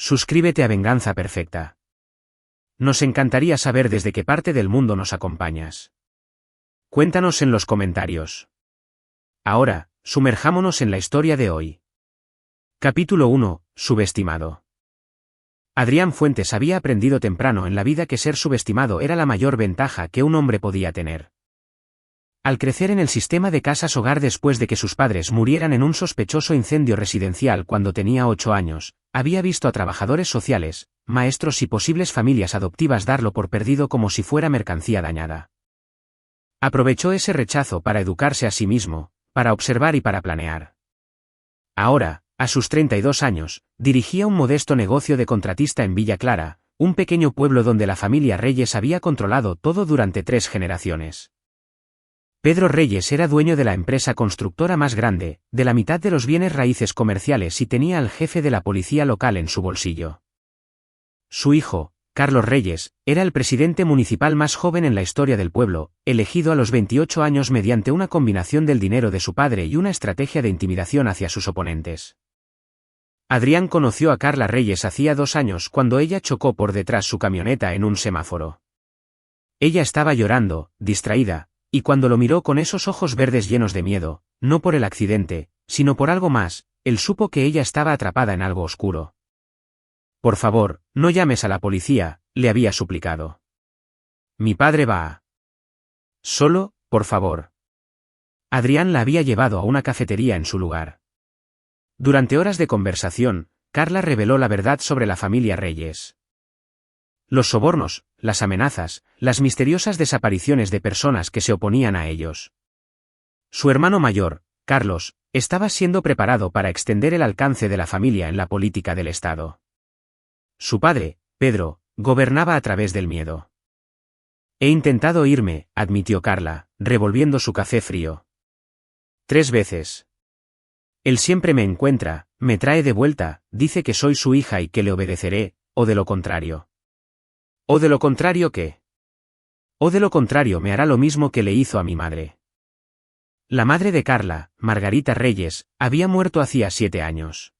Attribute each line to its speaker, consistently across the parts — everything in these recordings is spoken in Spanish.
Speaker 1: Suscríbete a Venganza Perfecta. Nos encantaría saber desde qué parte del mundo nos acompañas. Cuéntanos en los comentarios. Ahora, sumerjámonos en la historia de hoy. Capítulo 1. Subestimado. Adrián Fuentes había aprendido temprano en la vida que ser subestimado era la mayor ventaja que un hombre podía tener. Al crecer en el sistema de casas hogar después de que sus padres murieran en un sospechoso incendio residencial cuando tenía 8 años, había visto a trabajadores sociales, maestros y posibles familias adoptivas darlo por perdido como si fuera mercancía dañada. Aprovechó ese rechazo para educarse a sí mismo, para observar y para planear. Ahora, a sus 32 años, dirigía un modesto negocio de contratista en Villa Clara, un pequeño pueblo donde la familia Reyes había controlado todo durante 3 generaciones. Pedro Reyes era dueño de la empresa constructora más grande, de la mitad de los bienes raíces comerciales y tenía al jefe de la policía local en su bolsillo. Su hijo, Carlos Reyes, era el presidente municipal más joven en la historia del pueblo, elegido a los 28 años mediante una combinación del dinero de su padre y una estrategia de intimidación hacia sus oponentes. Adrián conoció a Carla Reyes hacía 2 años cuando ella chocó por detrás su camioneta en un semáforo. Ella estaba llorando, distraída, y cuando lo miró con esos ojos verdes llenos de miedo, no por el accidente, sino por algo más, él supo que ella estaba atrapada en algo oscuro. Por favor, no llames a la policía, le había suplicado. Mi padre va a... Solo, por favor. Adrián la había llevado a una cafetería en su lugar. Durante horas de conversación, Carla reveló la verdad sobre la familia Reyes. Los sobornos, las amenazas, las misteriosas desapariciones de personas que se oponían a ellos. Su hermano mayor, Carlos, estaba siendo preparado para extender el alcance de la familia en la política del Estado. Su padre, Pedro, gobernaba a través del miedo. He intentado irme, admitió Carla, revolviendo su café frío. 3 veces. Él siempre me encuentra, me trae de vuelta, dice que soy su hija y que le obedeceré, o de lo contrario. ¿O de lo contrario qué? O de lo contrario me hará lo mismo que le hizo a mi madre. La madre de Carla, Margarita Reyes, había muerto hacía 7 años.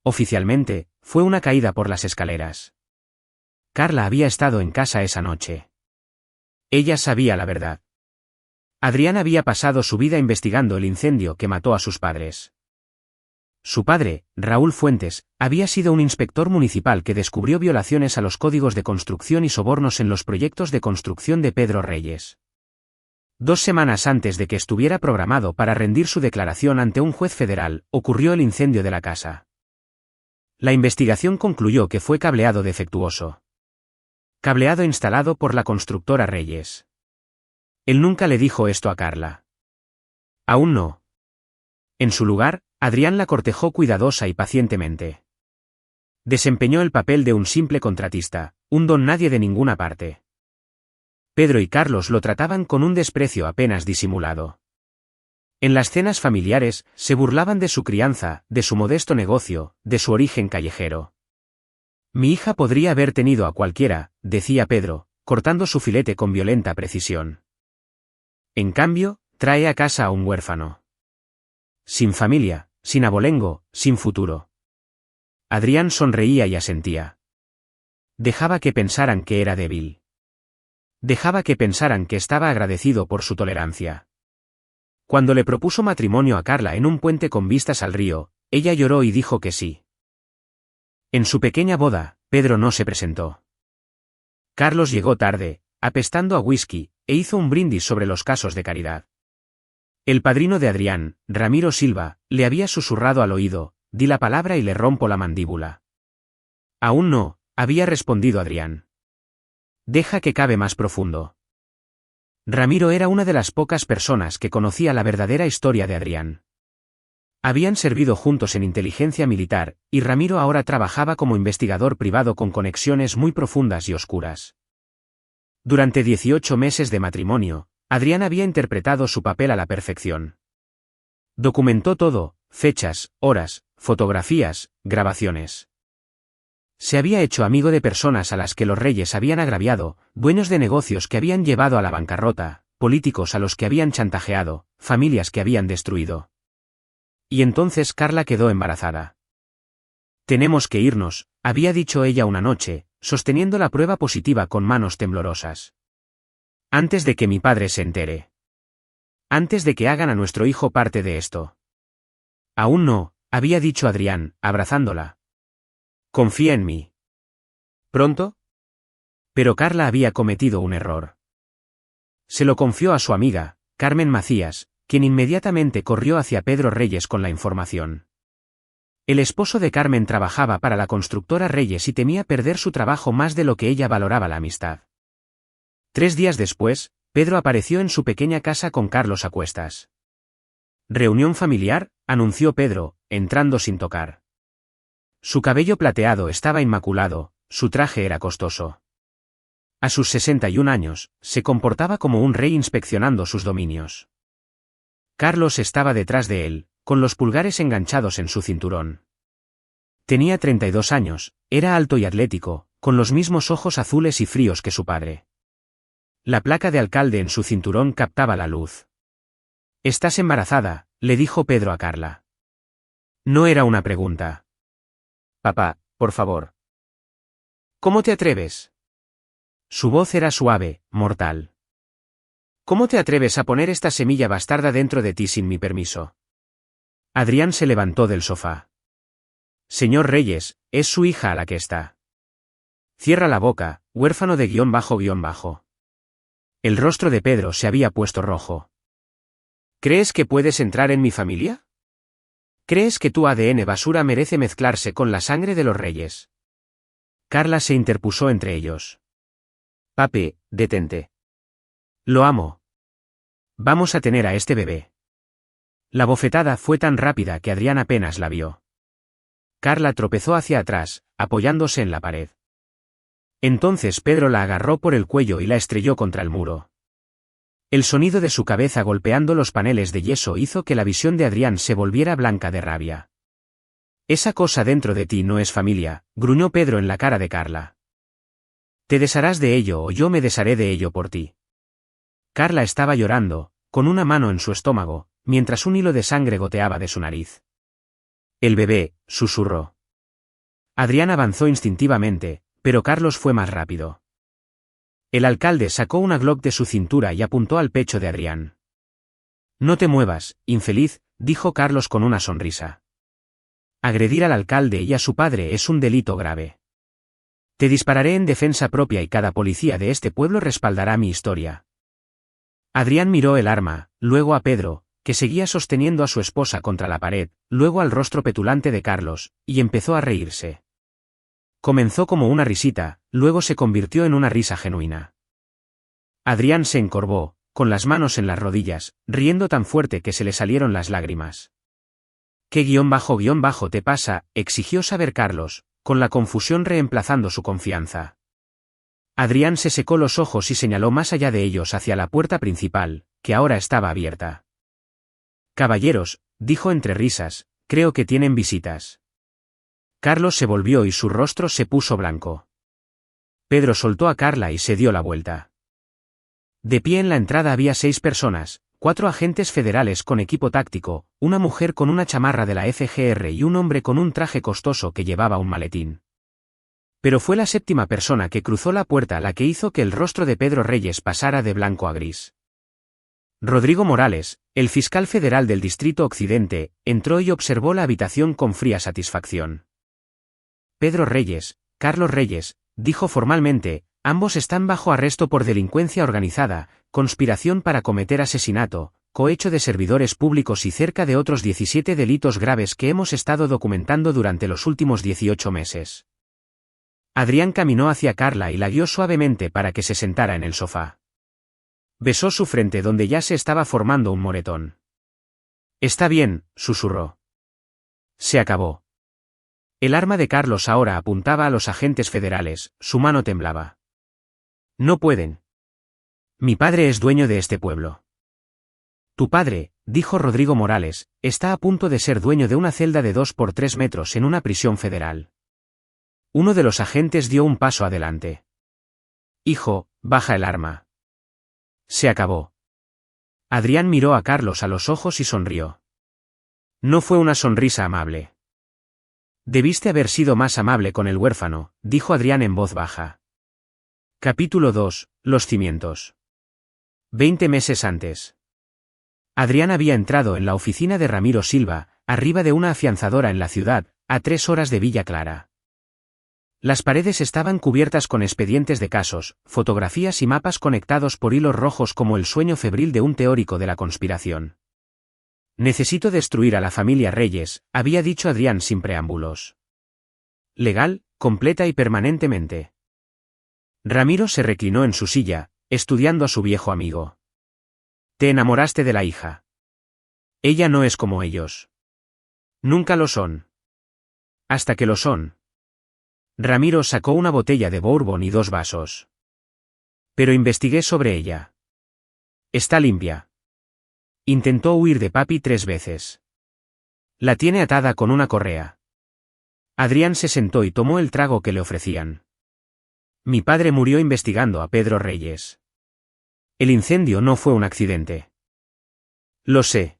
Speaker 1: Oficialmente, fue una caída por las escaleras. Carla había estado en casa esa noche. Ella sabía la verdad. Adrián había pasado su vida investigando el incendio que mató a sus padres. Su padre, Raúl Fuentes, había sido un inspector municipal que descubrió violaciones a los códigos de construcción y sobornos en los proyectos de construcción de Pedro Reyes. 2 semanas antes de que estuviera programado para rendir su declaración ante un juez federal, ocurrió el incendio de la casa. La investigación concluyó que fue cableado defectuoso. Cableado instalado por la constructora Reyes. Él nunca le dijo esto a Carla. Aún no. En su lugar, Adrián la cortejó cuidadosa y pacientemente. Desempeñó el papel de un simple contratista, un don nadie de ninguna parte. Pedro y Carlos lo trataban con un desprecio apenas disimulado. En las cenas familiares, se burlaban de su crianza, de su modesto negocio, de su origen callejero. Mi hija podría haber tenido a cualquiera, decía Pedro, cortando su filete con violenta precisión. En cambio, trae a casa a un huérfano. Sin familia, sin abolengo, sin futuro. Adrián sonreía y asentía. Dejaba que pensaran que era débil. Dejaba que pensaran que estaba agradecido por su tolerancia. Cuando le propuso matrimonio a Carla en un puente con vistas al río, ella lloró y dijo que sí. En su pequeña boda, Pedro no se presentó. Carlos llegó tarde, apestando a whisky, e hizo un brindis sobre los casos de caridad. El padrino de Adrián, Ramiro Silva, le había susurrado al oído, di la palabra y le rompo la mandíbula. Aún no, había respondido Adrián. Deja que cabe más profundo. Ramiro era una de las pocas personas que conocía la verdadera historia de Adrián. Habían servido juntos en inteligencia militar, y Ramiro ahora trabajaba como investigador privado con conexiones muy profundas y oscuras. Durante 18 meses de matrimonio, Adrián había interpretado su papel a la perfección. Documentó todo, fechas, horas, fotografías, grabaciones. Se había hecho amigo de personas a las que los Reyes habían agraviado, dueños de negocios que habían llevado a la bancarrota, políticos a los que habían chantajeado, familias que habían destruido. Y entonces Carla quedó embarazada. Tenemos que irnos, había dicho ella una noche, sosteniendo la prueba positiva con manos temblorosas. Antes de que mi padre se entere. Antes de que hagan a nuestro hijo parte de esto. Aún no, había dicho Adrián, abrazándola. Confía en mí. ¿Pronto? Pero Carla había cometido un error. Se lo confió a su amiga, Carmen Macías, quien inmediatamente corrió hacia Pedro Reyes con la información. El esposo de Carmen trabajaba para la constructora Reyes y temía perder su trabajo más de lo que ella valoraba la amistad. 3 días después, Pedro apareció en su pequeña casa con Carlos a cuestas. «Reunión familiar», anunció Pedro, entrando sin tocar. Su cabello plateado estaba inmaculado, su traje era costoso. A sus 61 años, se comportaba como un rey inspeccionando sus dominios. Carlos estaba detrás de él, con los pulgares enganchados en su cinturón. Tenía 32 años, era alto y atlético, con los mismos ojos azules y fríos que su padre. La placa de alcalde en su cinturón captaba la luz. «Estás embarazada», le dijo Pedro a Carla. No era una pregunta. «Papá, por favor». «¿Cómo te atreves?» Su voz era suave, mortal. «¿Cómo te atreves a poner esta semilla bastarda dentro de ti sin mi permiso?» Adrián se levantó del sofá. «Señor Reyes, es su hija a la que está. Cierra la boca, huérfano de __». El rostro de Pedro se había puesto rojo. «¿Crees que puedes entrar en mi familia? ¿Crees que tu ADN basura merece mezclarse con la sangre de los Reyes?» Carla se interpuso entre ellos. «Papi, detente. Lo amo. Vamos a tener a este bebé». La bofetada fue tan rápida que Adrián apenas la vio. Carla tropezó hacia atrás, apoyándose en la pared. Entonces Pedro la agarró por el cuello y la estrelló contra el muro. El sonido de su cabeza golpeando los paneles de yeso hizo que la visión de Adrián se volviera blanca de rabia. «Esa cosa dentro de ti no es familia», gruñó Pedro en la cara de Carla. «Te desharás de ello o yo me desharé de ello por ti». Carla estaba llorando, con una mano en su estómago, mientras un hilo de sangre goteaba de su nariz. «El bebé», susurró. Adrián avanzó instintivamente, pero Carlos fue más rápido. El alcalde sacó una Glock de su cintura y apuntó al pecho de Adrián. «No te muevas, infeliz», dijo Carlos con una sonrisa. «Agredir al alcalde y a su padre es un delito grave. Te dispararé en defensa propia y cada policía de este pueblo respaldará mi historia». Adrián miró el arma, luego a Pedro, que seguía sosteniendo a su esposa contra la pared, luego al rostro petulante de Carlos, y empezó a reírse. Comenzó como una risita, luego se convirtió en una risa genuina. Adrián se encorvó, con las manos en las rodillas, riendo tan fuerte que se le salieron las lágrimas. «¿Qué ___ te pasa?», exigió saber Carlos, con la confusión reemplazando su confianza. Adrián se secó los ojos y señaló más allá de ellos hacia la puerta principal, que ahora estaba abierta. «Caballeros», dijo entre risas, «creo que tienen visitas». Carlos se volvió y su rostro se puso blanco. Pedro soltó a Carla y se dio la vuelta. De pie en la entrada había 6 personas, 4 agentes federales con equipo táctico, una mujer con una chamarra de la FGR y un hombre con un traje costoso que llevaba un maletín. Pero fue la 7ª persona que cruzó la puerta la que hizo que el rostro de Pedro Reyes pasara de blanco a gris. Rodrigo Morales, el fiscal federal del Distrito Occidente, entró y observó la habitación con fría satisfacción. «Pedro Reyes, Carlos Reyes», dijo formalmente, «ambos están bajo arresto por delincuencia organizada, conspiración para cometer asesinato, cohecho de servidores públicos y cerca de otros 17 delitos graves que hemos estado documentando durante los últimos 18 meses». Adrián caminó hacia Carla y la guió suavemente para que se sentara en el sofá. Besó su frente donde ya se estaba formando un moretón. «Está bien», susurró. Se acabó. El arma de Carlos ahora apuntaba a los agentes federales, su mano temblaba. «No pueden. Mi padre es dueño de este pueblo». «Tu padre», dijo Rodrigo Morales, «está a punto de ser dueño de una celda de 2 por 3 metros en una prisión federal». Uno de los agentes dio un paso adelante. «Hijo, baja el arma». Se acabó. Adrián miró a Carlos a los ojos y sonrió. No fue una sonrisa amable. Debiste haber sido más amable con el huérfano, dijo Adrián en voz baja. Capítulo 2. Los cimientos. 20 meses antes. Adrián había entrado en la oficina de Ramiro Silva, arriba de una afianzadora en la ciudad, a 3 horas de Villa Clara. Las paredes estaban cubiertas con expedientes de casos, fotografías y mapas conectados por hilos rojos como el sueño febril de un teórico de la conspiración. Necesito destruir a la familia Reyes, había dicho Adrián sin preámbulos. Legal, completa y permanentemente. Ramiro se reclinó en su silla, estudiando a su viejo amigo. Te enamoraste de la hija. Ella no es como ellos. Nunca lo son. Hasta que lo son. Ramiro sacó una botella de bourbon y 2 vasos. Pero investigué sobre ella. Está limpia. Intentó huir de papi 3 veces. La tiene atada con una correa. Adrián se sentó y tomó el trago que le ofrecían. Mi padre murió investigando a Pedro Reyes. El incendio no fue un accidente. Lo sé.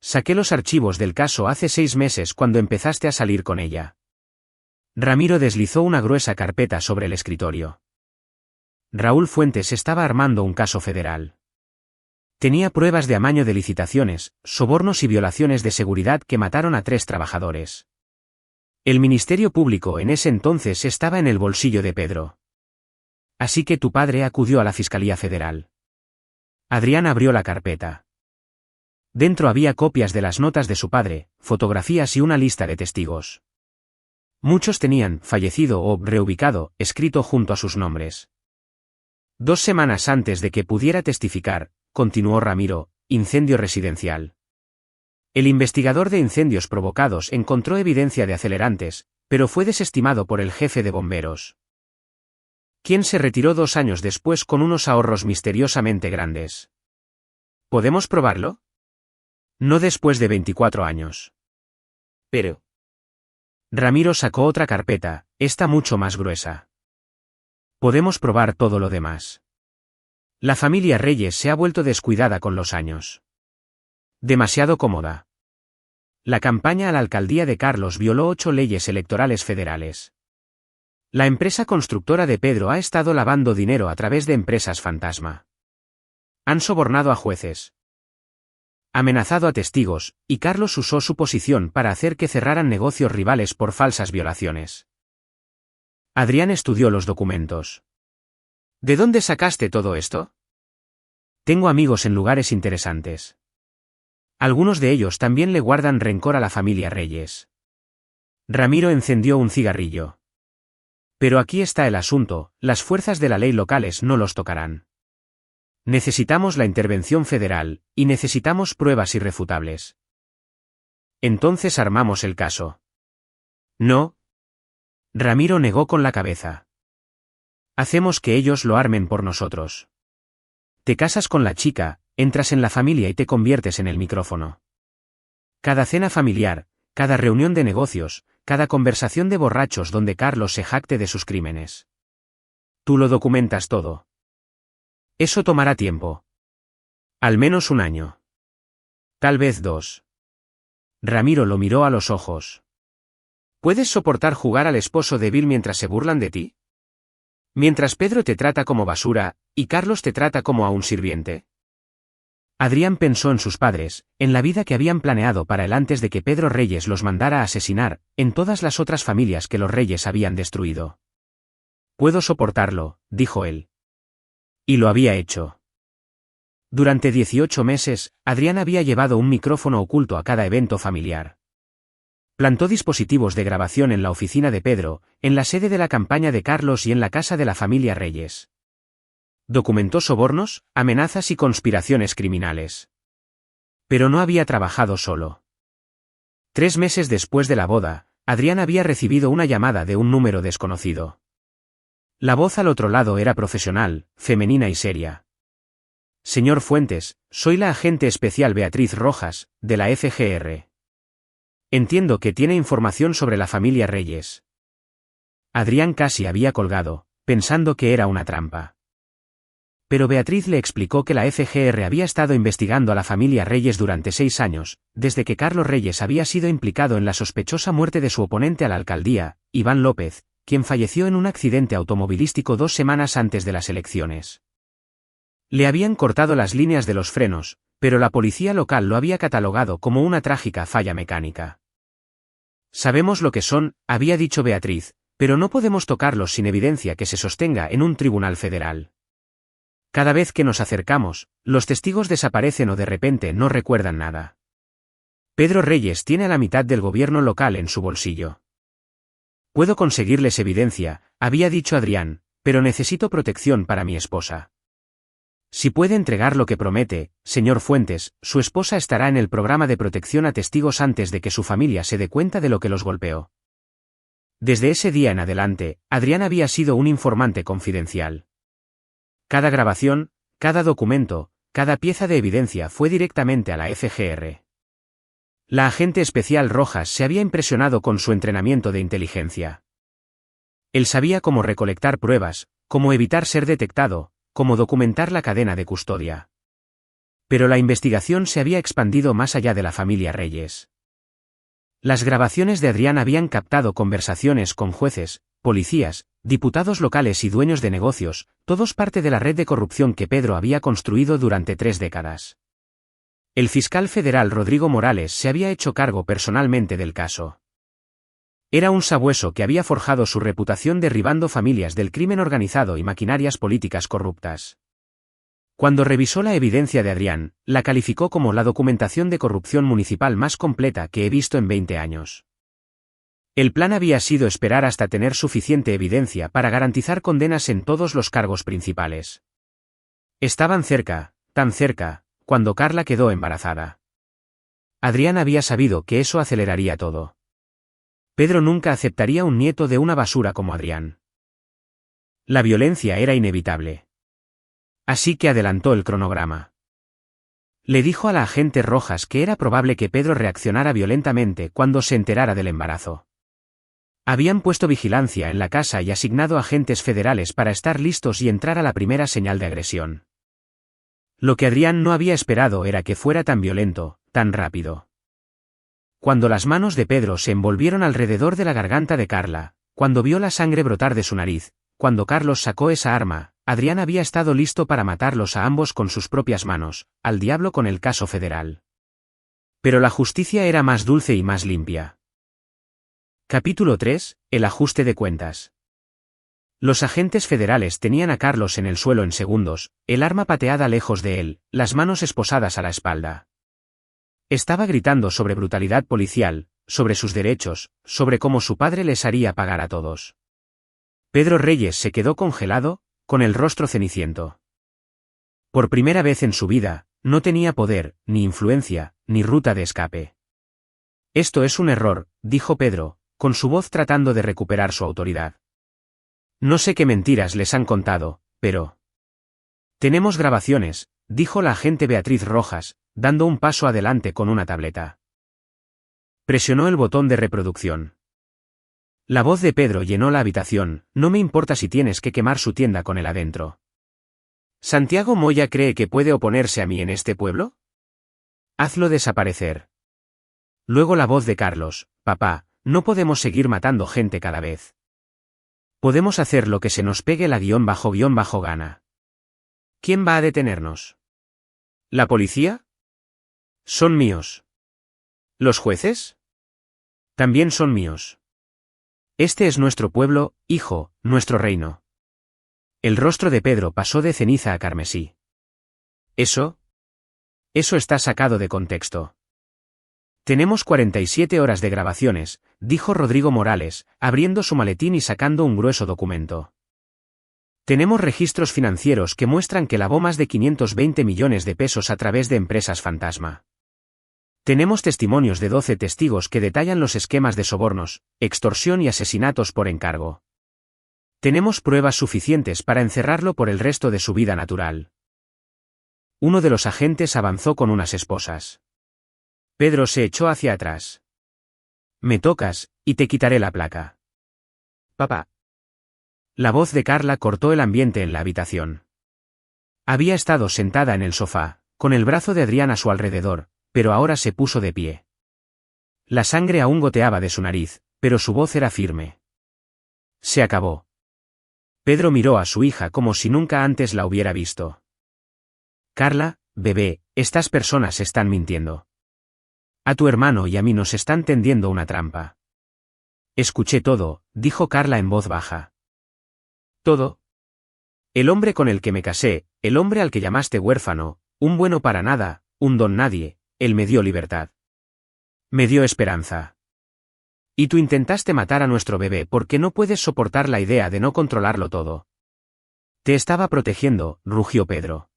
Speaker 1: Saqué los archivos del caso hace 6 meses cuando empezaste a salir con ella. Ramiro deslizó una gruesa carpeta sobre el escritorio. Raúl Fuentes estaba armando un caso federal. Tenía pruebas de amaño de licitaciones, sobornos y violaciones de seguridad que mataron a 3 trabajadores. El Ministerio Público en ese entonces estaba en el bolsillo de Pedro. Así que tu padre acudió a la Fiscalía Federal. Adrián abrió la carpeta. Dentro había copias de las notas de su padre, fotografías y una lista de testigos. Muchos tenían, fallecido o reubicado, escrito junto a sus nombres. 2 semanas antes de que pudiera testificar, continuó Ramiro, incendio residencial. El investigador de incendios provocados encontró evidencia de acelerantes, pero fue desestimado por el jefe de bomberos. ¿Quién se retiró 2 años después con unos ahorros misteriosamente grandes? ¿Podemos probarlo? No después de 24 años. Pero. Ramiro sacó otra carpeta, esta mucho más gruesa. Podemos probar todo lo demás. La familia Reyes se ha vuelto descuidada con los años. Demasiado cómoda. La campaña a la alcaldía de Carlos violó 8 leyes electorales federales. La empresa constructora de Pedro ha estado lavando dinero a través de empresas fantasma. Han sobornado a jueces. Amenazado a testigos, y Carlos usó su posición para hacer que cerraran negocios rivales por falsas violaciones. Adrián estudió los documentos. ¿De dónde sacaste todo esto? Tengo amigos en lugares interesantes. Algunos de ellos también le guardan rencor a la familia Reyes. Ramiro encendió un cigarrillo. Pero aquí está el asunto, las fuerzas de la ley locales no los tocarán. Necesitamos la intervención federal, y necesitamos pruebas irrefutables. Entonces armamos el caso. No. Ramiro negó con la cabeza. Hacemos que ellos lo armen por nosotros. Te casas con la chica, entras en la familia y te conviertes en el micrófono. Cada cena familiar, cada reunión de negocios, cada conversación de borrachos donde Carlos se jacte de sus crímenes. Tú lo documentas todo. Eso tomará tiempo. Al menos 1 año. Tal vez 2. Ramiro lo miró a los ojos. ¿Puedes soportar jugar al esposo débil mientras se burlan de ti? Mientras Pedro te trata como basura, y Carlos te trata como a un sirviente. Adrián pensó en sus padres, en la vida que habían planeado para él antes de que Pedro Reyes los mandara a asesinar, en todas las otras familias que los Reyes habían destruido. Puedo soportarlo, dijo él. Y lo había hecho. Durante 18 meses, Adrián había llevado un micrófono oculto a cada evento familiar. Plantó dispositivos de grabación en la oficina de Pedro, en la sede de la campaña de Carlos y en la casa de la familia Reyes. Documentó sobornos, amenazas y conspiraciones criminales. Pero no había trabajado solo. 3 meses después de la boda, Adrián había recibido una llamada de un número desconocido. La voz al otro lado era profesional, femenina y seria. Señor Fuentes, soy la agente especial Beatriz Rojas, de la FGR. Entiendo que tiene información sobre la familia Reyes. Adrián casi había colgado, pensando que era una trampa. pero Beatriz le explicó que la FGR había estado investigando a la familia Reyes durante 6 años, desde que Carlos Reyes había sido implicado en la sospechosa muerte de su oponente a la alcaldía, Iván López, quien falleció en un accidente automovilístico 2 semanas antes de las elecciones. Le habían cortado las líneas de los frenos, pero la policía local lo había catalogado como una trágica falla mecánica. Sabemos lo que son, había dicho Beatriz, pero no podemos tocarlos sin evidencia que se sostenga en un tribunal federal. Cada vez que nos acercamos, los testigos desaparecen o de repente no recuerdan nada. Pedro Reyes tiene a la mitad del gobierno local en su bolsillo. Puedo conseguirles evidencia, había dicho Adrián, pero necesito protección para mi esposa. Si puede entregar lo que promete, señor Fuentes, su esposa estará en el programa de protección a testigos antes de que su familia se dé cuenta de lo que los golpeó. Desde ese día en adelante, Adrián había sido un informante confidencial. Cada grabación, cada documento, cada pieza de evidencia fue directamente a la FGR. La agente especial Rojas se había impresionado con su entrenamiento de inteligencia. Él sabía cómo recolectar pruebas, cómo evitar ser detectado, cómo documentar la cadena de custodia. Pero la investigación se había expandido más allá de la familia Reyes. Las grabaciones de Adrián habían captado conversaciones con jueces, policías, diputados locales y dueños de negocios, todos parte de la red de corrupción que Pedro había construido durante 3 décadas. El fiscal federal Rodrigo Morales se había hecho cargo personalmente del caso. Era un sabueso que había forjado su reputación derribando familias del crimen organizado y maquinarias políticas corruptas. Cuando revisó la evidencia de Adrián, la calificó como la documentación de corrupción municipal más completa que he visto en 20 años. El plan había sido esperar hasta tener suficiente evidencia para garantizar condenas en todos los cargos principales. Estaban cerca, tan cerca, cuando Carla quedó embarazada. Adrián había sabido que eso aceleraría todo. Pedro nunca aceptaría un nieto de una basura como Adrián. La violencia era inevitable. Así que adelantó el cronograma. Le dijo a la agente Rojas que era probable que Pedro reaccionara violentamente cuando se enterara del embarazo. Habían puesto vigilancia en la casa y asignado agentes federales para estar listos y entrar a la primera señal de agresión. Lo que Adrián no había esperado era que fuera tan violento, tan rápido. Cuando las manos de Pedro se envolvieron alrededor de la garganta de Carla, cuando vio la sangre brotar de su nariz, cuando Carlos sacó esa arma, Adrián había estado listo para matarlos a ambos con sus propias manos, al diablo con el caso federal. Pero la justicia era más dulce y más limpia. Capítulo 3. El ajuste de cuentas. Los agentes federales tenían a Carlos en el suelo en segundos, el arma pateada lejos de él, las manos esposadas a la espalda. Estaba gritando sobre brutalidad policial, sobre sus derechos, sobre cómo su padre les haría pagar a todos. Pedro Reyes se quedó congelado, con el rostro ceniciento. Por primera vez en su vida, no tenía poder, ni influencia, ni ruta de escape. Esto es un error, dijo Pedro, con su voz tratando de recuperar su autoridad. No sé qué mentiras les han contado, pero... Tenemos grabaciones, dijo la agente Beatriz Rojas, dando un paso adelante con una tableta. Presionó el botón de reproducción. La voz de Pedro llenó la habitación, no me importa si tienes que quemar su tienda con él adentro. ¿Santiago Moya cree que puede oponerse a mí en este pueblo? Hazlo desaparecer. Luego la voz de Carlos, papá, no podemos seguir matando gente cada vez. Podemos hacer lo que se nos pegue la __ gana. ¿Quién va a detenernos? ¿La policía? Son míos. ¿Los jueces? También son míos. Este es nuestro pueblo, hijo, nuestro reino. El rostro de Pedro pasó de ceniza a carmesí. Eso está sacado de contexto. Tenemos 47 horas de grabaciones, dijo Rodrigo Morales, abriendo su maletín y sacando un grueso documento. Tenemos registros financieros que muestran que lavó más de 520 millones de pesos a través de empresas fantasma. Tenemos testimonios de 12 testigos que detallan los esquemas de sobornos, extorsión y asesinatos por encargo. Tenemos pruebas suficientes para encerrarlo por el resto de su vida natural. Uno de los agentes avanzó con unas esposas. Pedro se echó hacia atrás. Me tocas, y te quitaré la placa. Papá. La voz de Carla cortó el ambiente en la habitación. Había estado sentada en el sofá, con el brazo de Adrián a su alrededor, pero ahora se puso de pie. La sangre aún goteaba de su nariz, pero su voz era firme. Se acabó. Pedro miró a su hija como si nunca antes la hubiera visto. Carla, bebé, estas personas están mintiendo. A tu hermano y a mí nos están tendiendo una trampa. Escuché todo, dijo Carla en voz baja. ¿Todo? El hombre con el que me casé, el hombre al que llamaste huérfano, un bueno para nada, un don nadie, él me dio libertad. Me dio esperanza. Y tú intentaste matar a nuestro bebé porque no puedes soportar la idea de no controlarlo todo. Te estaba protegiendo, rugió Pedro.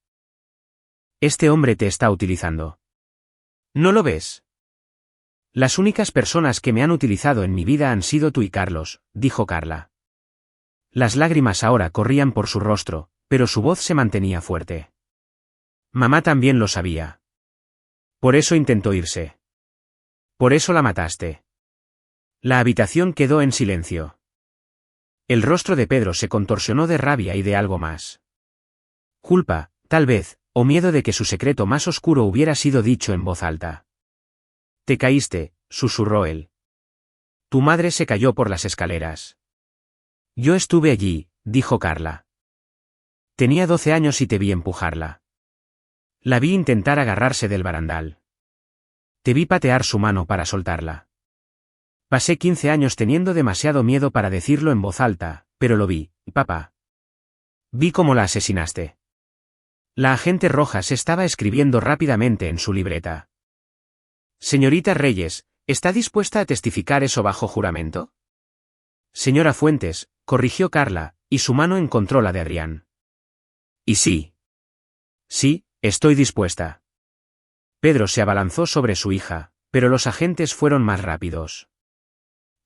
Speaker 1: Este hombre te está utilizando. ¿No lo ves? Las únicas personas que me han utilizado en mi vida han sido tú y Carlos, dijo Carla. Las lágrimas ahora corrían por su rostro, pero su voz se mantenía fuerte. Mamá también lo sabía. Por eso intentó irse. Por eso la mataste. La habitación quedó en silencio. El rostro de Pedro se contorsionó de rabia y de algo más. Culpa, tal vez, o miedo de que su secreto más oscuro hubiera sido dicho en voz alta. Te caíste, susurró él. Tu madre se cayó por las escaleras. Yo estuve allí, dijo Carla. Tenía 12 años y te vi empujarla. La vi intentar agarrarse del barandal. Te vi patear su mano para soltarla. Pasé 15 años teniendo demasiado miedo para decirlo en voz alta, pero lo vi, papá. Vi cómo la asesinaste. La agente Rojas estaba escribiendo rápidamente en su libreta. Señorita Reyes, ¿está dispuesta a testificar eso bajo juramento? Señora Fuentes, corrigió Carla, y su mano encontró la de Adrián. Y sí. Sí, estoy dispuesta. Pedro se abalanzó sobre su hija, pero los agentes fueron más rápidos.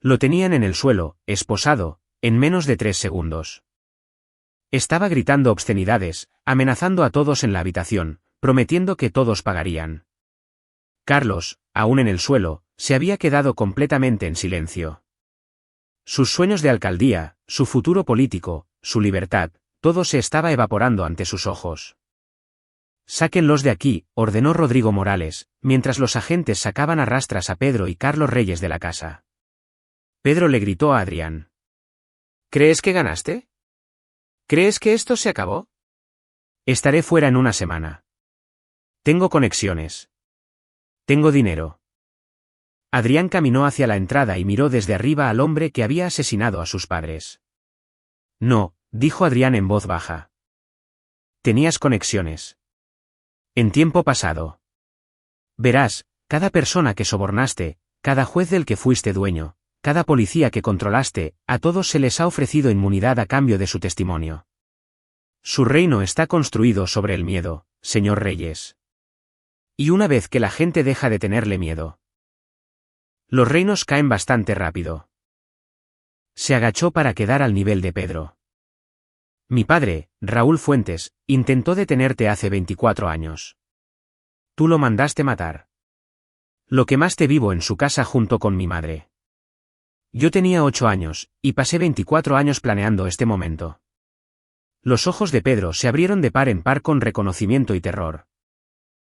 Speaker 1: Lo tenían en el suelo, esposado, en menos de 3 segundos. Estaba gritando obscenidades, amenazando a todos en la habitación, prometiendo que todos pagarían. Carlos, aún en el suelo, se había quedado completamente en silencio. Sus sueños de alcaldía, su futuro político, su libertad, todo se estaba evaporando ante sus ojos. Sáquenlos de aquí, ordenó Rodrigo Morales, mientras los agentes sacaban a rastras a Pedro y Carlos Reyes de la casa. Pedro le gritó a Adrián. ¿Crees que ganaste? ¿Crees que esto se acabó? Estaré fuera en una semana. Tengo conexiones. Tengo dinero. Adrián caminó hacia la entrada y miró desde arriba al hombre que había asesinado a sus padres. No, dijo Adrián en voz baja. Tenías conexiones. En tiempo pasado. Verás, cada persona que sobornaste, cada juez del que fuiste dueño, cada policía que controlaste, a todos se les ha ofrecido inmunidad a cambio de su testimonio. Su reino está construido sobre el miedo, señor Reyes. Y una vez que la gente deja de tenerle miedo, los reinos caen bastante rápido. Se agachó para quedar al nivel de Pedro. Mi padre, Raúl Fuentes, intentó detenerte hace 24 años. Tú lo mandaste matar. Lo quemaste vivo en su casa junto con mi madre. Yo tenía 8 años, y pasé 24 años planeando este momento. Los ojos de Pedro se abrieron de par en par con reconocimiento y terror.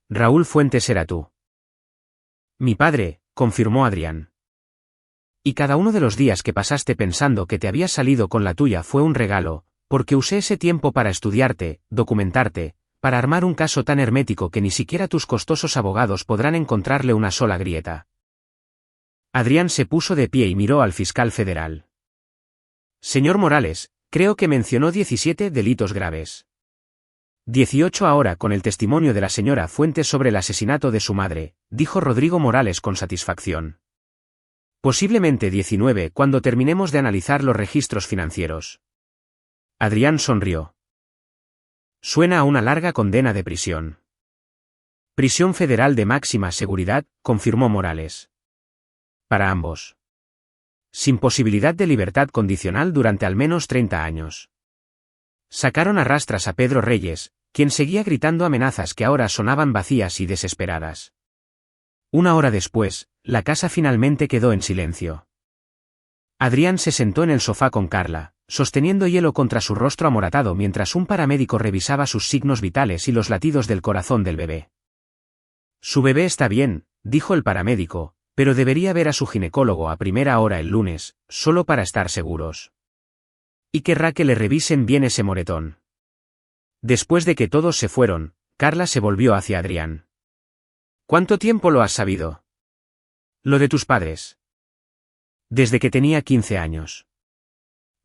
Speaker 1: Raúl Fuentes era tú. Mi padre, confirmó Adrián. Y cada uno de los días que pasaste pensando que te habías salido con la tuya fue un regalo, porque usé ese tiempo para estudiarte, documentarte, para armar un caso tan hermético que ni siquiera tus costosos abogados podrán encontrarle una sola grieta. Adrián se puso de pie y miró al fiscal federal. Señor Morales, creo que mencionó 17 delitos graves. 18 ahora con el testimonio de la señora Fuentes sobre el asesinato de su madre, dijo Rodrigo Morales con satisfacción. Posiblemente 19 cuando terminemos de analizar los registros financieros. Adrián sonrió. Suena a una larga condena de prisión. Prisión federal de máxima seguridad, confirmó Morales. Para ambos. Sin posibilidad de libertad condicional durante al menos 30 años. Sacaron a rastras a Pedro Reyes, quien seguía gritando amenazas que ahora sonaban vacías y desesperadas. Una hora después, la casa finalmente quedó en silencio. Adrián se sentó en el sofá con Carla, sosteniendo hielo contra su rostro amoratado mientras un paramédico revisaba sus signos vitales y los latidos del corazón del bebé. Su bebé está bien, dijo el paramédico, pero debería ver a su ginecólogo a primera hora el lunes, solo para estar seguros. Y querrá que le revisen bien ese moretón. Después de que todos se fueron, Carla se volvió hacia Adrián. ¿Cuánto tiempo lo has sabido? Lo de tus padres. Desde que tenía 15 años.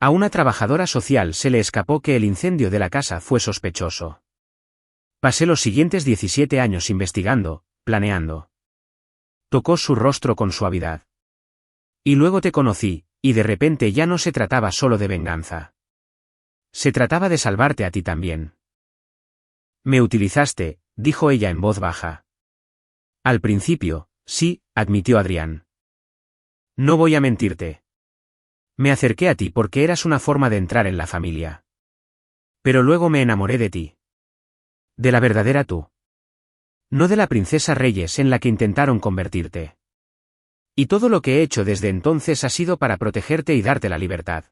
Speaker 1: A una trabajadora social se le escapó que el incendio de la casa fue sospechoso. Pasé los siguientes 17 años investigando, planeando. Tocó su rostro con suavidad. Y luego te conocí, y de repente ya no se trataba solo de venganza. Se trataba de salvarte a ti también. Me utilizaste, dijo ella en voz baja. Al principio, sí, admitió Adrián. No voy a mentirte. Me acerqué a ti porque eras una forma de entrar en la familia. Pero luego me enamoré de ti. De la verdadera tú. No de la princesa Reyes en la que intentaron convertirte. Y todo lo que he hecho desde entonces ha sido para protegerte y darte la libertad.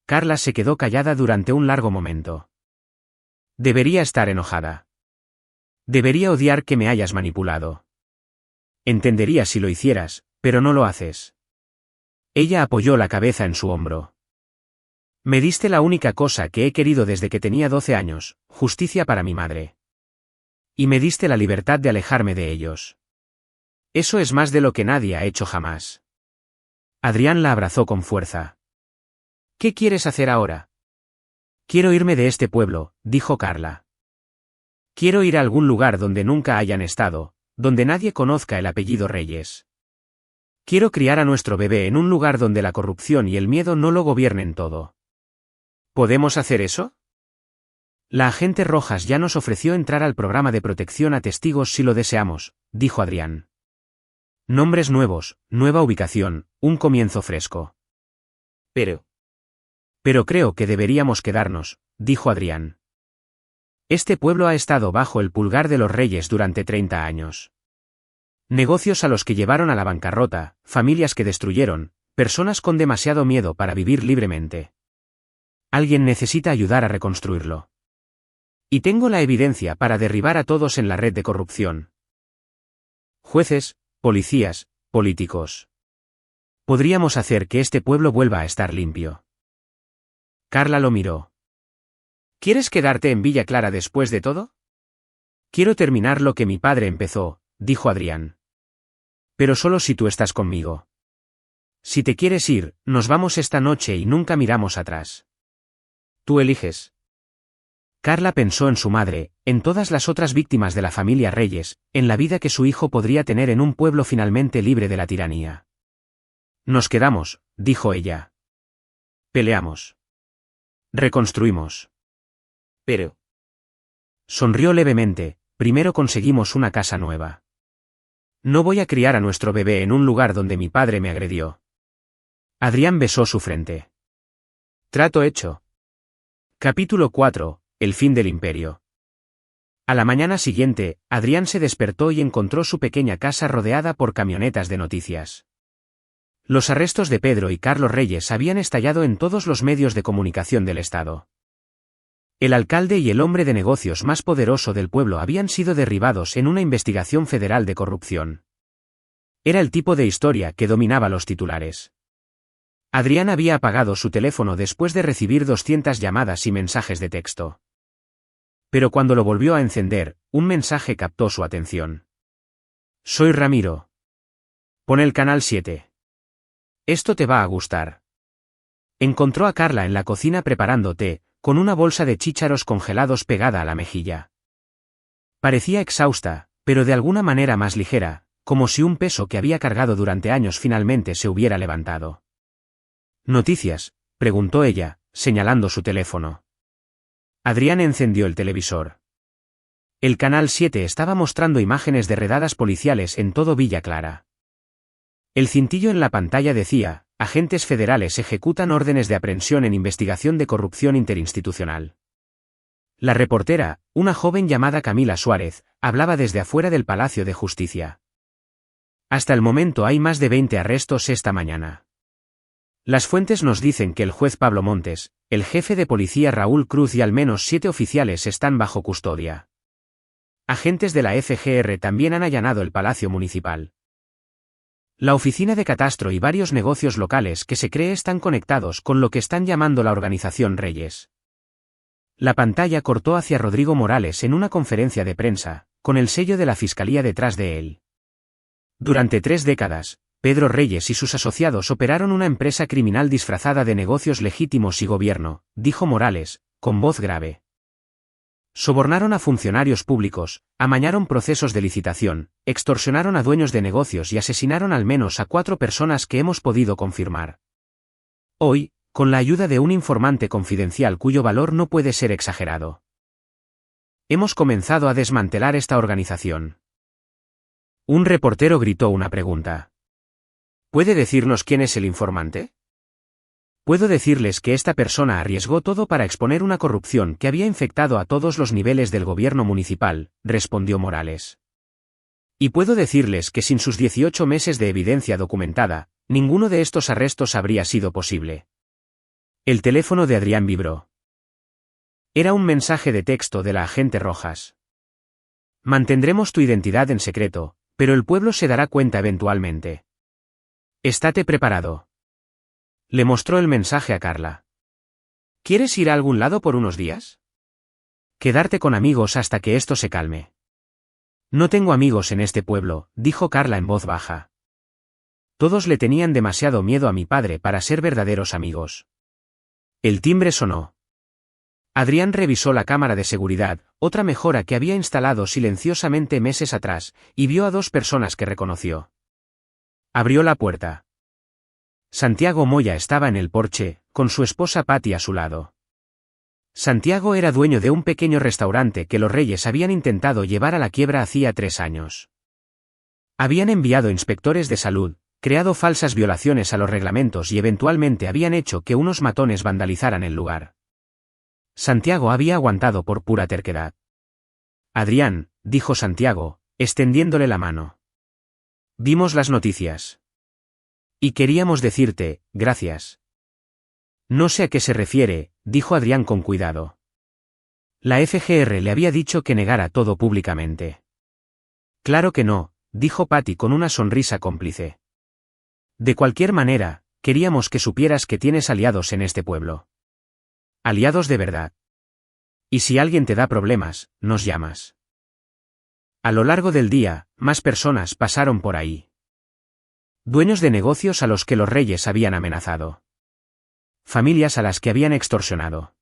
Speaker 1: Carla se quedó callada durante un largo momento. Debería estar enojada. Debería odiar que me hayas manipulado. Entendería si lo hicieras, pero no lo haces. Ella apoyó la cabeza en su hombro. Me diste la única cosa que he querido desde que tenía 12 años, justicia para mi madre. Y me diste la libertad de alejarme de ellos. Eso es más de lo que nadie ha hecho jamás. Adrián la abrazó con fuerza. ¿Qué quieres hacer ahora? Quiero irme de este pueblo, dijo Carla. Quiero ir a algún lugar donde nunca hayan estado, donde nadie conozca el apellido Reyes. Quiero criar a nuestro bebé en un lugar donde la corrupción y el miedo no lo gobiernen todo. ¿Podemos hacer eso? La agente Rojas ya nos ofreció entrar al programa de protección a testigos si lo deseamos, dijo Adrián. Nombres nuevos, nueva ubicación, un comienzo fresco. Pero creo que deberíamos quedarnos, dijo Adrián. Este pueblo ha estado bajo el pulgar de los Reyes durante 30 años. Negocios a los que llevaron a la bancarrota, familias que destruyeron, personas con demasiado miedo para vivir libremente. Alguien necesita ayudar a reconstruirlo. Y tengo la evidencia para derribar a todos en la red de corrupción. Jueces, policías, políticos. Podríamos hacer que este pueblo vuelva a estar limpio. Carla lo miró. ¿Quieres quedarte en Villa Clara después de todo? Quiero terminar lo que mi padre empezó, dijo Adrián. Pero solo si tú estás conmigo. Si te quieres ir, nos vamos esta noche y nunca miramos atrás. Tú eliges. Carla pensó en su madre, en todas las otras víctimas de la familia Reyes, en la vida que su hijo podría tener en un pueblo finalmente libre de la tiranía. Nos quedamos, dijo ella. Peleamos. Reconstruimos. Pero. Sonrió levemente, primero conseguimos una casa nueva. No voy a criar a nuestro bebé en un lugar donde mi padre me agredió. Adrián besó su frente. Trato hecho. Capítulo 4. El fin del imperio. A la mañana siguiente, Adrián se despertó y encontró su pequeña casa rodeada por camionetas de noticias. Los arrestos de Pedro y Carlos Reyes habían estallado en todos los medios de comunicación del estado. El alcalde y el hombre de negocios más poderoso del pueblo habían sido derribados en una investigación federal de corrupción. Era el tipo de historia que dominaba los titulares. Adrián había apagado su teléfono después de recibir 200 llamadas y mensajes de texto. Pero cuando lo volvió a encender, un mensaje captó su atención. Soy Ramiro. Pon el canal 7. Esto te va a gustar. Encontró a Carla en la cocina preparando té, con una bolsa de chícharos congelados pegada a la mejilla. Parecía exhausta, pero de alguna manera más ligera, como si un peso que había cargado durante años finalmente se hubiera levantado. ¿Noticias?, preguntó ella, señalando su teléfono. Adrián encendió el televisor. El canal 7 estaba mostrando imágenes de redadas policiales en todo Villa Clara. El cintillo en la pantalla decía: agentes federales ejecutan órdenes de aprehensión en investigación de corrupción interinstitucional. La reportera, una joven llamada Camila Suárez, hablaba desde afuera del Palacio de Justicia. Hasta el momento hay más de 20 arrestos esta mañana. Las fuentes nos dicen que el juez Pablo Montes, el jefe de policía Raúl Cruz y al menos 7 oficiales están bajo custodia. Agentes de la FGR también han allanado el Palacio Municipal. La oficina de catastro y varios negocios locales que se cree están conectados con lo que están llamando la Organización Reyes. La pantalla cortó hacia Rodrigo Morales en una conferencia de prensa, con el sello de la Fiscalía detrás de él. Durante 3 décadas, Pedro Reyes y sus asociados operaron una empresa criminal disfrazada de negocios legítimos y gobierno, dijo Morales, con voz grave. Sobornaron a funcionarios públicos, amañaron procesos de licitación, extorsionaron a dueños de negocios y asesinaron al menos a 4 personas que hemos podido confirmar. Hoy, con la ayuda de un informante confidencial cuyo valor no puede ser exagerado, hemos comenzado a desmantelar esta organización. Un reportero gritó una pregunta. ¿Puede decirnos quién es el informante? Puedo decirles que esta persona arriesgó todo para exponer una corrupción que había infectado a todos los niveles del gobierno municipal, respondió Morales. Y puedo decirles que sin sus 18 meses de evidencia documentada, ninguno de estos arrestos habría sido posible. El teléfono de Adrián vibró. Era un mensaje de texto de la agente Rojas. Mantendremos tu identidad en secreto, pero el pueblo se dará cuenta eventualmente. Estate preparado. Le mostró el mensaje a Carla. ¿Quieres ir a algún lado por unos días? Quedarte con amigos hasta que esto se calme. No tengo amigos en este pueblo, dijo Carla en voz baja. Todos le tenían demasiado miedo a mi padre para ser verdaderos amigos. El timbre sonó. Adrián revisó la cámara de seguridad, otra mejora que había instalado silenciosamente meses atrás, y vio a 2 personas que reconoció. Abrió la puerta. Santiago Moya estaba en el porche, con su esposa Patti a su lado. Santiago era dueño de un pequeño restaurante que los Reyes habían intentado llevar a la quiebra hacía 3 años. Habían enviado inspectores de salud, creado falsas violaciones a los reglamentos y eventualmente habían hecho que unos matones vandalizaran el lugar. Santiago había aguantado por pura terquedad. Adrián, dijo Santiago, extendiéndole la mano. Vimos las noticias. Y queríamos decirte, gracias. No sé a qué se refiere, dijo Adrián con cuidado. La FGR le había dicho que negara todo públicamente. Claro que no, dijo Patti con una sonrisa cómplice. De cualquier manera, queríamos que supieras que tienes aliados en este pueblo. Aliados de verdad. Y si alguien te da problemas, nos llamas. A lo largo del día, más personas pasaron por ahí. Dueños de negocios a los que los Reyes habían amenazado. Familias a las que habían extorsionado.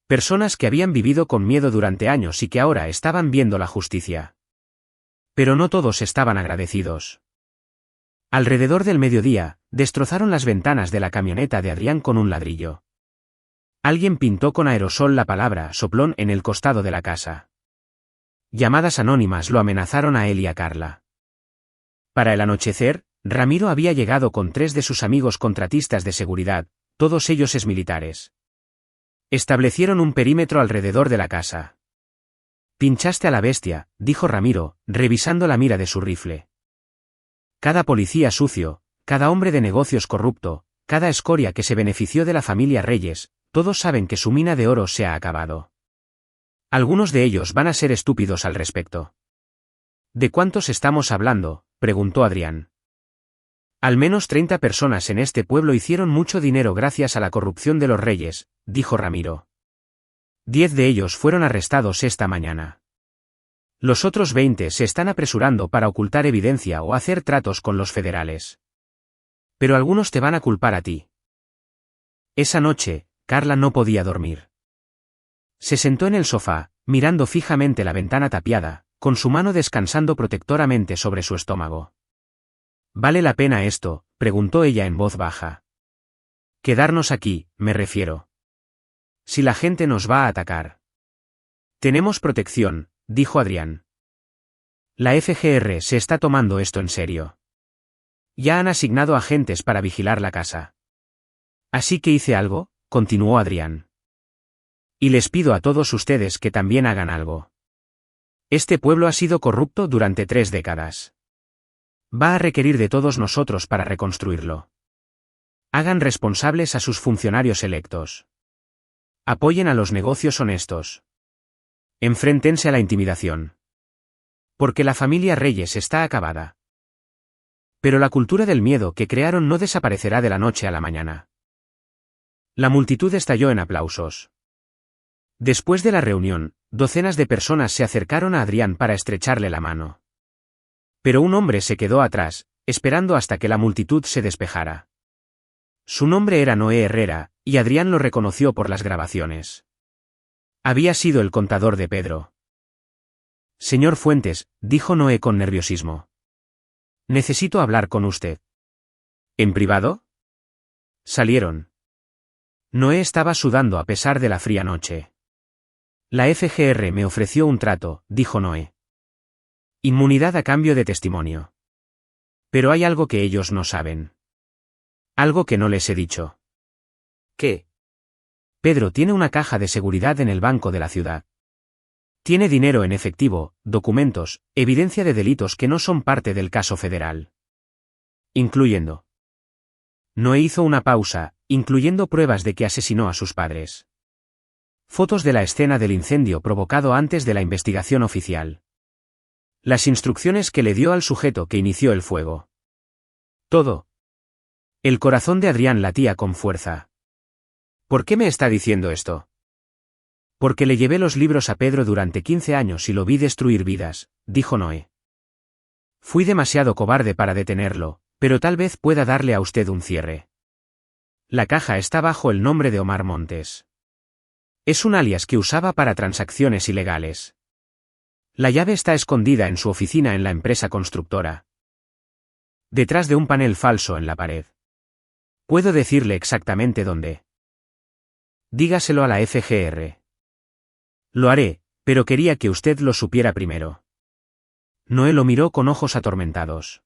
Speaker 1: Personas que habían vivido con miedo durante años y que ahora estaban viendo la justicia. Pero no todos estaban agradecidos. Alrededor del mediodía, destrozaron las ventanas de la camioneta de Adrián con un ladrillo. Alguien pintó con aerosol la palabra soplón en el costado de la casa. Llamadas anónimas lo amenazaron a él y a Carla. Para el anochecer, Ramiro había llegado con 3 de sus amigos contratistas de seguridad, todos ellos exmilitares. Establecieron un perímetro alrededor de la casa. Pinchaste a la bestia, dijo Ramiro, revisando la mira de su rifle. Cada policía sucio, cada hombre de negocios corrupto, cada escoria que se benefició de la familia Reyes, todos saben que su mina de oro se ha acabado. Algunos de ellos van a ser estúpidos al respecto. ¿De cuántos estamos hablando?, preguntó Adrián. Al menos 30 personas en este pueblo hicieron mucho dinero gracias a la corrupción de los Reyes, dijo Ramiro. 10 de ellos fueron arrestados esta mañana. Los otros 20 se están apresurando para ocultar evidencia o hacer tratos con los federales. Pero algunos te van a culpar a ti. Esa noche, Carla no podía dormir. Se sentó en el sofá, mirando fijamente la ventana tapiada, con su mano descansando protectoramente sobre su estómago. ¿Vale la pena esto?, preguntó ella en voz baja. Quedarnos aquí, me refiero. Si la gente nos va a atacar. Tenemos protección, dijo Adrián. La FGR se está tomando esto en serio. Ya han asignado agentes para vigilar la casa. Así que hice algo, continuó Adrián. Y les pido a todos ustedes que también hagan algo. Este pueblo ha sido corrupto durante 3 décadas. Va a requerir de todos nosotros para reconstruirlo. Hagan responsables a sus funcionarios electos. Apoyen a los negocios honestos. Enfréntense a la intimidación. Porque la familia Reyes está acabada. Pero la cultura del miedo que crearon no desaparecerá de la noche a la mañana. La multitud estalló en aplausos. Después de la reunión, docenas de personas se acercaron a Adrián para estrecharle la mano. Pero un hombre se quedó atrás, esperando hasta que la multitud se despejara. Su nombre era Noé Herrera, y Adrián lo reconoció por las grabaciones. Había sido el contador de Pedro. Señor Fuentes, dijo Noé con nerviosismo. Necesito hablar con usted. ¿En privado? Salieron. Noé estaba sudando a pesar de la fría noche. La FGR me ofreció un trato, dijo Noé. Inmunidad a cambio de testimonio. Pero hay algo que ellos no saben. Algo que no les he dicho. ¿Qué? Pedro tiene una caja de seguridad en el banco de la ciudad. Tiene dinero en efectivo, documentos, evidencia de delitos que no son parte del caso federal. Incluyendo. Noé hizo una pausa, incluyendo pruebas de que asesinó a sus padres. Fotos de la escena del incendio provocado antes de la investigación oficial. Las instrucciones que le dio al sujeto que inició el fuego. Todo. El corazón de Adrián latía con fuerza. ¿Por qué me está diciendo esto? Porque le llevé los libros a Pedro durante 15 años y lo vi destruir vidas, dijo Noé. Fui demasiado cobarde para detenerlo, pero tal vez pueda darle a usted un cierre. La caja está bajo el nombre de Omar Montes. Es un alias que usaba para transacciones ilegales. La llave está escondida en su oficina en la empresa constructora. Detrás de un panel falso en la pared. Puedo decirle exactamente dónde. Dígaselo a la FGR. Lo haré, pero quería que usted lo supiera primero. Noé lo miró con ojos atormentados.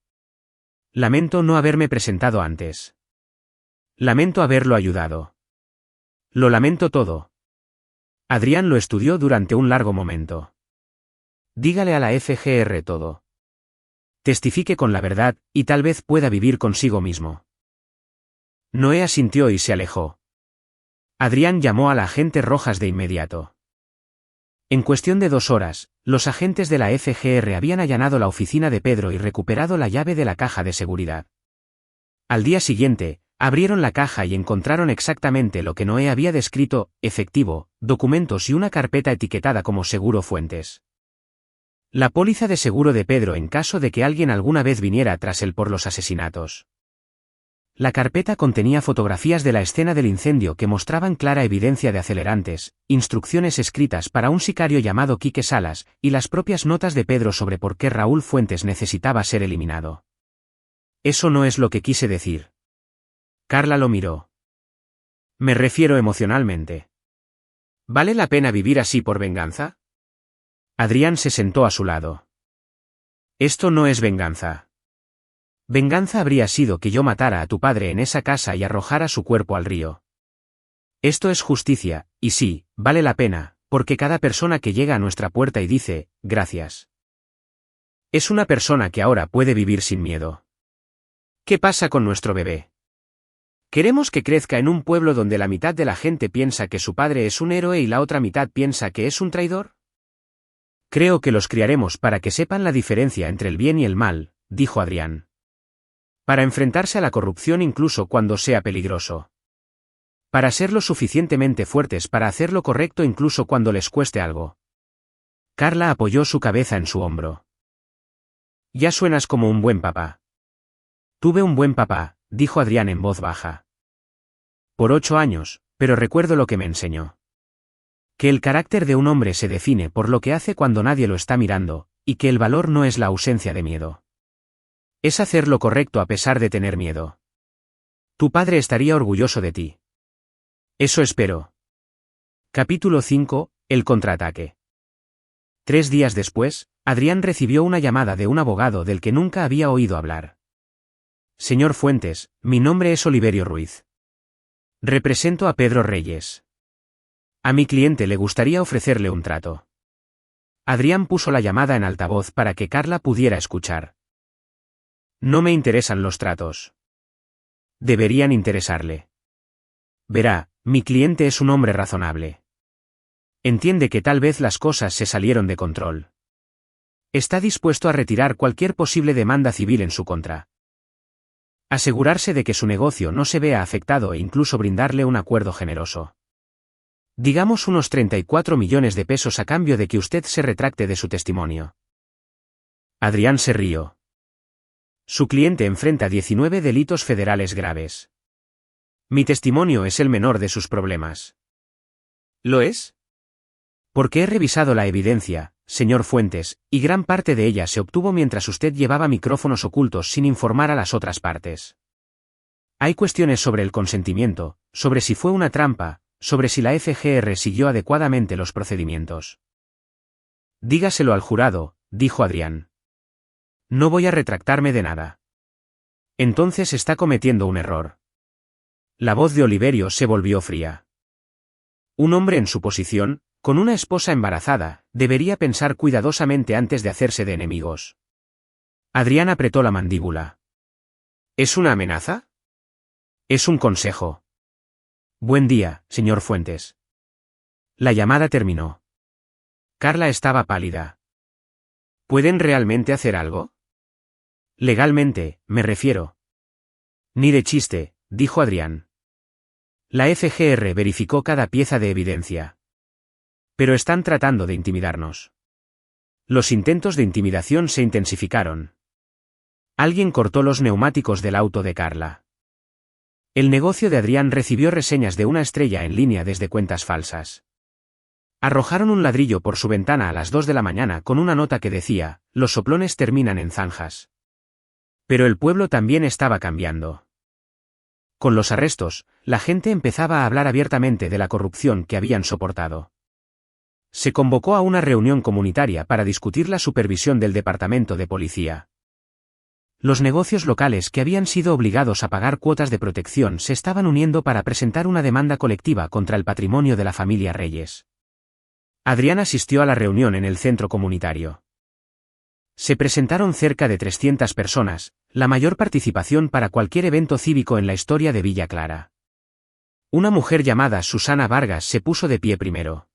Speaker 1: Lamento no haberme presentado antes. Lamento haberlo ayudado. Lo lamento todo. Adrián lo estudió durante un largo momento. Dígale a la FGR todo. Testifique con la verdad, y tal vez pueda vivir consigo mismo. Noé asintió y se alejó. Adrián llamó a la agente Rojas de inmediato. En cuestión de 2 horas, los agentes de la FGR habían allanado la oficina de Pedro y recuperado la llave de la caja de seguridad. Al día siguiente, abrieron la caja y encontraron exactamente lo que Noé había descrito: efectivo, documentos y una carpeta etiquetada como Seguro Fuentes. La póliza de seguro de Pedro en caso de que alguien alguna vez viniera tras él por los asesinatos. La carpeta contenía fotografías de la escena del incendio que mostraban clara evidencia de acelerantes, instrucciones escritas para un sicario llamado Quique Salas, y las propias notas de Pedro sobre por qué Raúl Fuentes necesitaba ser eliminado. Eso no es lo que quise decir. Carla lo miró. Me refiero emocionalmente. ¿Vale la pena vivir así por venganza? Adrián se sentó a su lado. Esto no es venganza. Venganza habría sido que yo matara a tu padre en esa casa y arrojara su cuerpo al río. Esto es justicia, y sí, vale la pena, porque cada persona que llega a nuestra puerta y dice, gracias, es una persona que ahora puede vivir sin miedo. ¿Qué pasa con nuestro bebé? ¿Queremos que crezca en un pueblo donde la mitad de la gente piensa que su padre es un héroe y la otra mitad piensa que es un traidor? Creo que los criaremos para que sepan la diferencia entre el bien y el mal, dijo Adrián. Para enfrentarse a la corrupción incluso cuando sea peligroso. Para ser lo suficientemente fuertes para hacer lo correcto incluso cuando les cueste algo. Carla apoyó su cabeza en su hombro. Ya suenas como un buen papá. Tuve un buen papá, dijo Adrián en voz baja. Por 8 años, pero recuerdo lo que me enseñó. Que el carácter de un hombre se define por lo que hace cuando nadie lo está mirando, y que el valor no es la ausencia de miedo. Es hacer lo correcto a pesar de tener miedo. Tu padre estaría orgulloso de ti. Eso espero. Capítulo 5, el contraataque. 3 días después, Adrián recibió una llamada de un abogado del que nunca había oído hablar. Señor Fuentes, mi nombre es Oliverio Ruiz. Represento a Pedro Reyes. A mi cliente le gustaría ofrecerle un trato. Adrián puso la llamada en altavoz para que Carla pudiera escuchar. No me interesan los tratos. Deberían interesarle. Verá, mi cliente es un hombre razonable. Entiende que tal vez las cosas se salieron de control. Está dispuesto a retirar cualquier posible demanda civil en su contra. Asegurarse de que su negocio no se vea afectado e incluso brindarle un acuerdo generoso. Digamos unos 34 millones de pesos a cambio de que usted se retracte de su testimonio. Adrián se rió. Su cliente enfrenta 19 delitos federales graves. Mi testimonio es el menor de sus problemas. ¿Lo es? Porque he revisado la evidencia, señor Fuentes, y gran parte de ella se obtuvo mientras usted llevaba micrófonos ocultos sin informar a las otras partes. Hay cuestiones sobre el consentimiento, sobre si fue una trampa, sobre si la FGR siguió adecuadamente los procedimientos. Dígaselo al jurado, dijo Adrián. No voy a retractarme de nada. Entonces está cometiendo un error. La voz de Oliverio se volvió fría. Un hombre en su posición, con una esposa embarazada, debería pensar cuidadosamente antes de hacerse de enemigos. Adrián apretó la mandíbula. ¿Es una amenaza? Es un consejo. Buen día, señor Fuentes. La llamada terminó. Carla estaba pálida. ¿Pueden realmente hacer algo? Legalmente, me refiero. Ni de chiste, dijo Adrián. La FGR verificó cada pieza de evidencia. Pero están tratando de intimidarnos. Los intentos de intimidación se intensificaron. Alguien cortó los neumáticos del auto de Carla. El negocio de Adrián recibió reseñas de una estrella en línea desde cuentas falsas. Arrojaron un ladrillo por su ventana a las 2 de la mañana con una nota que decía, los soplones terminan en zanjas. Pero el pueblo también estaba cambiando. Con los arrestos, la gente empezaba a hablar abiertamente de la corrupción que habían soportado. Se convocó a una reunión comunitaria para discutir la supervisión del departamento de policía. Los negocios locales que habían sido obligados a pagar cuotas de protección se estaban uniendo para presentar una demanda colectiva contra el patrimonio de la familia Reyes. Adrián asistió a la reunión en el centro comunitario. Se presentaron cerca de 300 personas, la mayor participación para cualquier evento cívico en la historia de Villa Clara. Una mujer llamada Susana Vargas se puso de pie primero.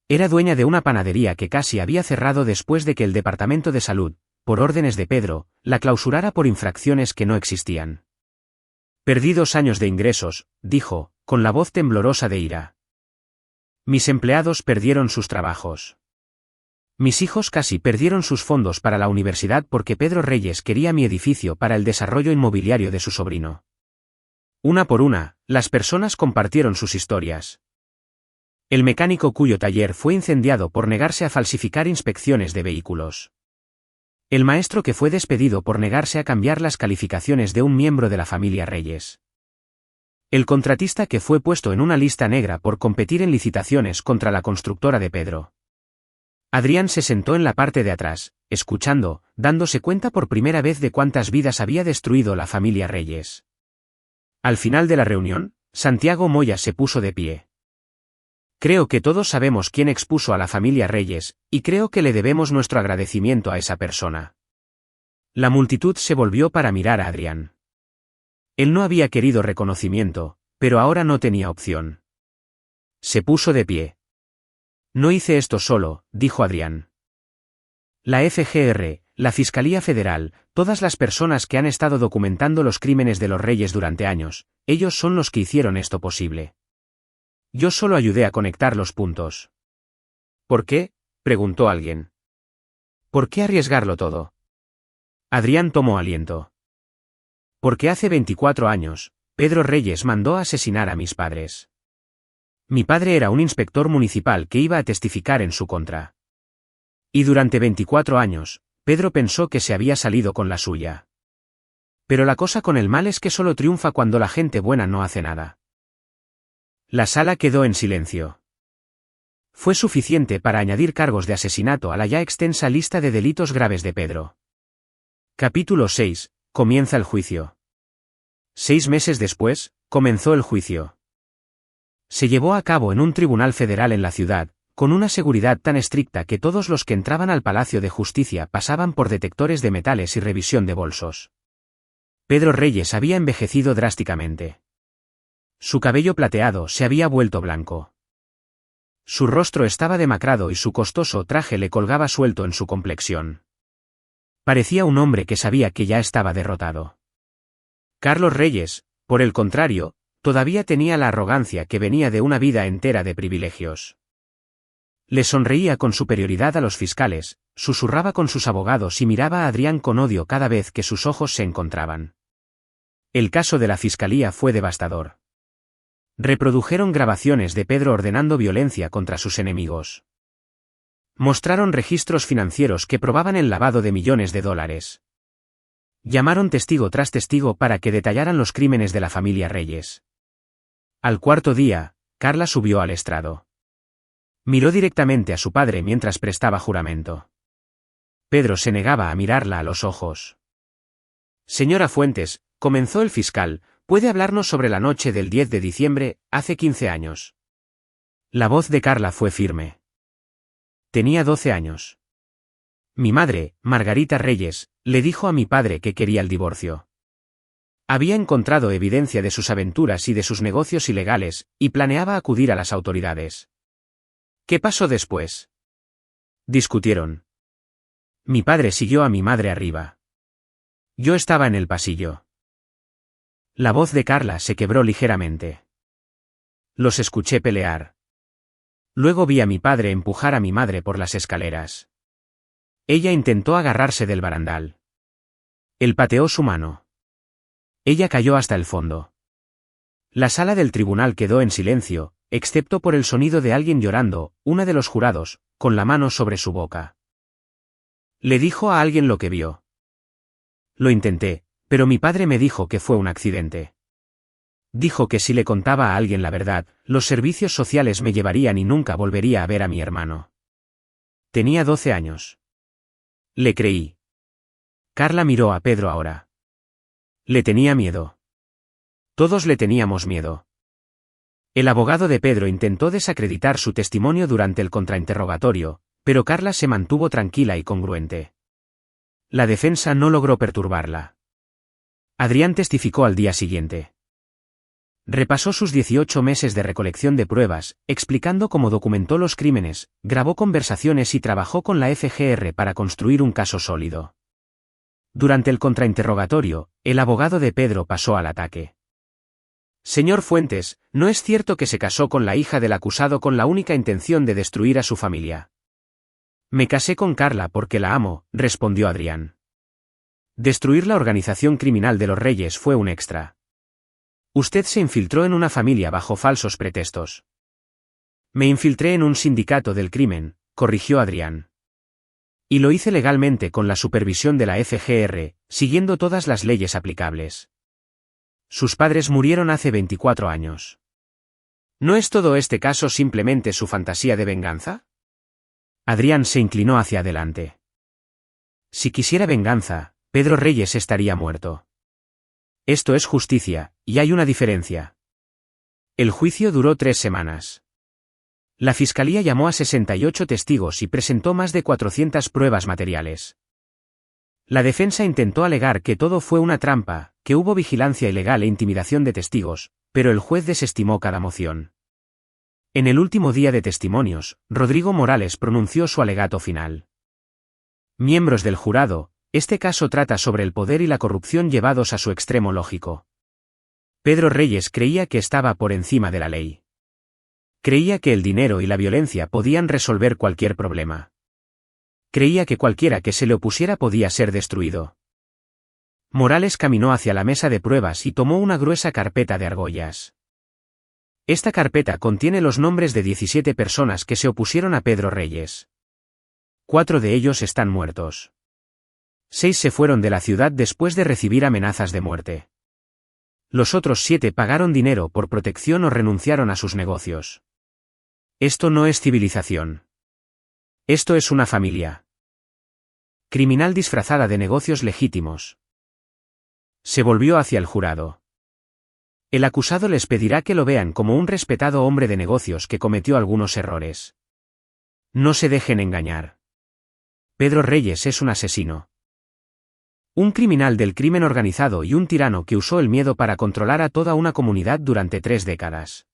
Speaker 1: Era dueña de una panadería que casi había cerrado después de que el Departamento de Salud, por órdenes de Pedro, la clausurara por infracciones que no existían. Perdí 2 años de ingresos, dijo, con la voz temblorosa de ira. Mis empleados perdieron sus trabajos. Mis hijos casi perdieron sus fondos para la universidad porque Pedro Reyes quería mi edificio para el desarrollo inmobiliario de su sobrino. Una por una, las personas compartieron sus historias. El mecánico cuyo taller fue incendiado por negarse a falsificar inspecciones de vehículos. El maestro que fue despedido por negarse a cambiar las calificaciones de un miembro de la familia Reyes. El contratista que fue puesto en una lista negra por competir en licitaciones contra la constructora de Pedro. Adrián se sentó en la parte de atrás, escuchando, dándose cuenta por primera vez de cuántas vidas había destruido la familia Reyes. Al final de la reunión, Santiago Moya se puso de pie. Creo que todos sabemos quién expuso a la familia Reyes, y creo que le debemos nuestro agradecimiento a esa persona. La multitud se volvió para mirar a Adrián. Él no había querido reconocimiento, pero ahora no tenía opción. Se puso de pie. No hice esto solo, dijo Adrián. La FGR, la Fiscalía Federal, todas las personas que han estado documentando los crímenes de los Reyes durante años, ellos son los que hicieron esto posible. Yo solo ayudé a conectar los puntos. ¿Por qué?, preguntó alguien. ¿Por qué arriesgarlo todo? Adrián tomó aliento. Porque hace 24 años, Pedro Reyes mandó a asesinar a mis padres. Mi padre era un inspector municipal que iba a testificar en su contra. Y durante 24 años, Pedro pensó que se había salido con la suya. Pero la cosa con el mal es que solo triunfa cuando la gente buena no hace nada. La sala quedó en silencio. Fue suficiente para añadir cargos de asesinato a la ya extensa lista de delitos graves de Pedro. Capítulo 6. Comienza el juicio. 6 meses después, comenzó el juicio. Se llevó a cabo en un tribunal federal en la ciudad, con una seguridad tan estricta que todos los que entraban al Palacio de Justicia pasaban por detectores de metales y revisión de bolsos. Pedro Reyes había envejecido drásticamente. Su cabello plateado se había vuelto blanco. Su rostro estaba demacrado y su costoso traje le colgaba suelto en su complexión. Parecía un hombre que sabía que ya estaba derrotado. Carlos Reyes, por el contrario, todavía tenía la arrogancia que venía de una vida entera de privilegios. Le sonreía con superioridad a los fiscales, susurraba con sus abogados y miraba a Adrián con odio cada vez que sus ojos se encontraban. El caso de la fiscalía fue devastador. Reprodujeron grabaciones de Pedro ordenando violencia contra sus enemigos. Mostraron registros financieros que probaban el lavado de millones de dólares. Llamaron testigo tras testigo para que detallaran los crímenes de la familia Reyes. Al cuarto día, Carla subió al estrado. Miró directamente a su padre mientras prestaba juramento. Pedro se negaba a mirarla a los ojos. Señora Fuentes, comenzó el fiscal, ¿puede hablarnos sobre la noche del 10 de diciembre, hace 15 años? La voz de Carla fue firme. Tenía 12 años. Mi madre, Margarita Reyes, le dijo a mi padre que quería el divorcio. Había encontrado evidencia de sus aventuras y de sus negocios ilegales, y planeaba acudir a las autoridades. ¿Qué pasó después? Discutieron. Mi padre siguió a mi madre arriba. Yo estaba en el pasillo. La voz de Carla se quebró ligeramente. Los escuché pelear. Luego vi a mi padre empujar a mi madre por las escaleras. Ella intentó agarrarse del barandal. Él pateó su mano. Ella cayó hasta el fondo. La sala del tribunal quedó en silencio, excepto por el sonido de alguien llorando, una de los jurados, con la mano sobre su boca. Le dijo a alguien lo que vio. Lo intenté, pero mi padre me dijo que fue un accidente. Dijo que si le contaba a alguien la verdad, los servicios sociales me llevarían y nunca volvería a ver a mi hermano. Tenía 12 años. Le creí. Carla miró a Pedro ahora. Le tenía miedo. Todos le teníamos miedo. El abogado de Pedro intentó desacreditar su testimonio durante el contrainterrogatorio, pero Carla se mantuvo tranquila y congruente. La defensa no logró perturbarla. Adrián testificó al día siguiente. Repasó sus 18 meses de recolección de pruebas, explicando cómo documentó los crímenes, grabó conversaciones y trabajó con la FGR para construir un caso sólido. Durante el contrainterrogatorio, el abogado de Pedro pasó al ataque. Señor Fuentes, no es cierto que se casó con la hija del acusado con la única intención de destruir a su familia. Me casé con Carla porque la amo, respondió Adrián. Destruir la organización criminal de los Reyes fue un extra. Usted se infiltró en una familia bajo falsos pretextos. Me infiltré en un sindicato del crimen, corrigió Adrián. Y lo hice legalmente con la supervisión de la FGR, siguiendo todas las leyes aplicables. Sus padres murieron hace 24 años. ¿No es todo este caso simplemente su fantasía de venganza? Adrián se inclinó hacia adelante. Si quisiera venganza, Pedro Reyes estaría muerto. Esto es justicia, y hay una diferencia. El juicio duró 3 semanas. La fiscalía llamó a 68 testigos y presentó más de 400 pruebas materiales. La defensa intentó alegar que todo fue una trampa, que hubo vigilancia ilegal e intimidación de testigos, pero el juez desestimó cada moción. En el último día de testimonios, Rodrigo Morales pronunció su alegato final. Miembros del jurado, este caso trata sobre el poder y la corrupción llevados a su extremo lógico. Pedro Reyes creía que estaba por encima de la ley. Creía que el dinero y la violencia podían resolver cualquier problema. Creía que cualquiera que se le opusiera podía ser destruido. Morales caminó hacia la mesa de pruebas y tomó una gruesa carpeta de argollas. Esta carpeta contiene los nombres de 17 personas que se opusieron a Pedro Reyes. 4 de ellos están muertos. 6 se fueron de la ciudad después de recibir amenazas de muerte. Los otros 7 pagaron dinero por protección o renunciaron a sus negocios. Esto no es civilización. Esto es una familia criminal disfrazada de negocios legítimos. Se volvió hacia el jurado. El acusado les pedirá que lo vean como un respetado hombre de negocios que cometió algunos errores. No se dejen engañar. Pedro Reyes es un asesino. Un criminal del crimen organizado y un tirano que usó el miedo para controlar a toda una comunidad durante 3 décadas.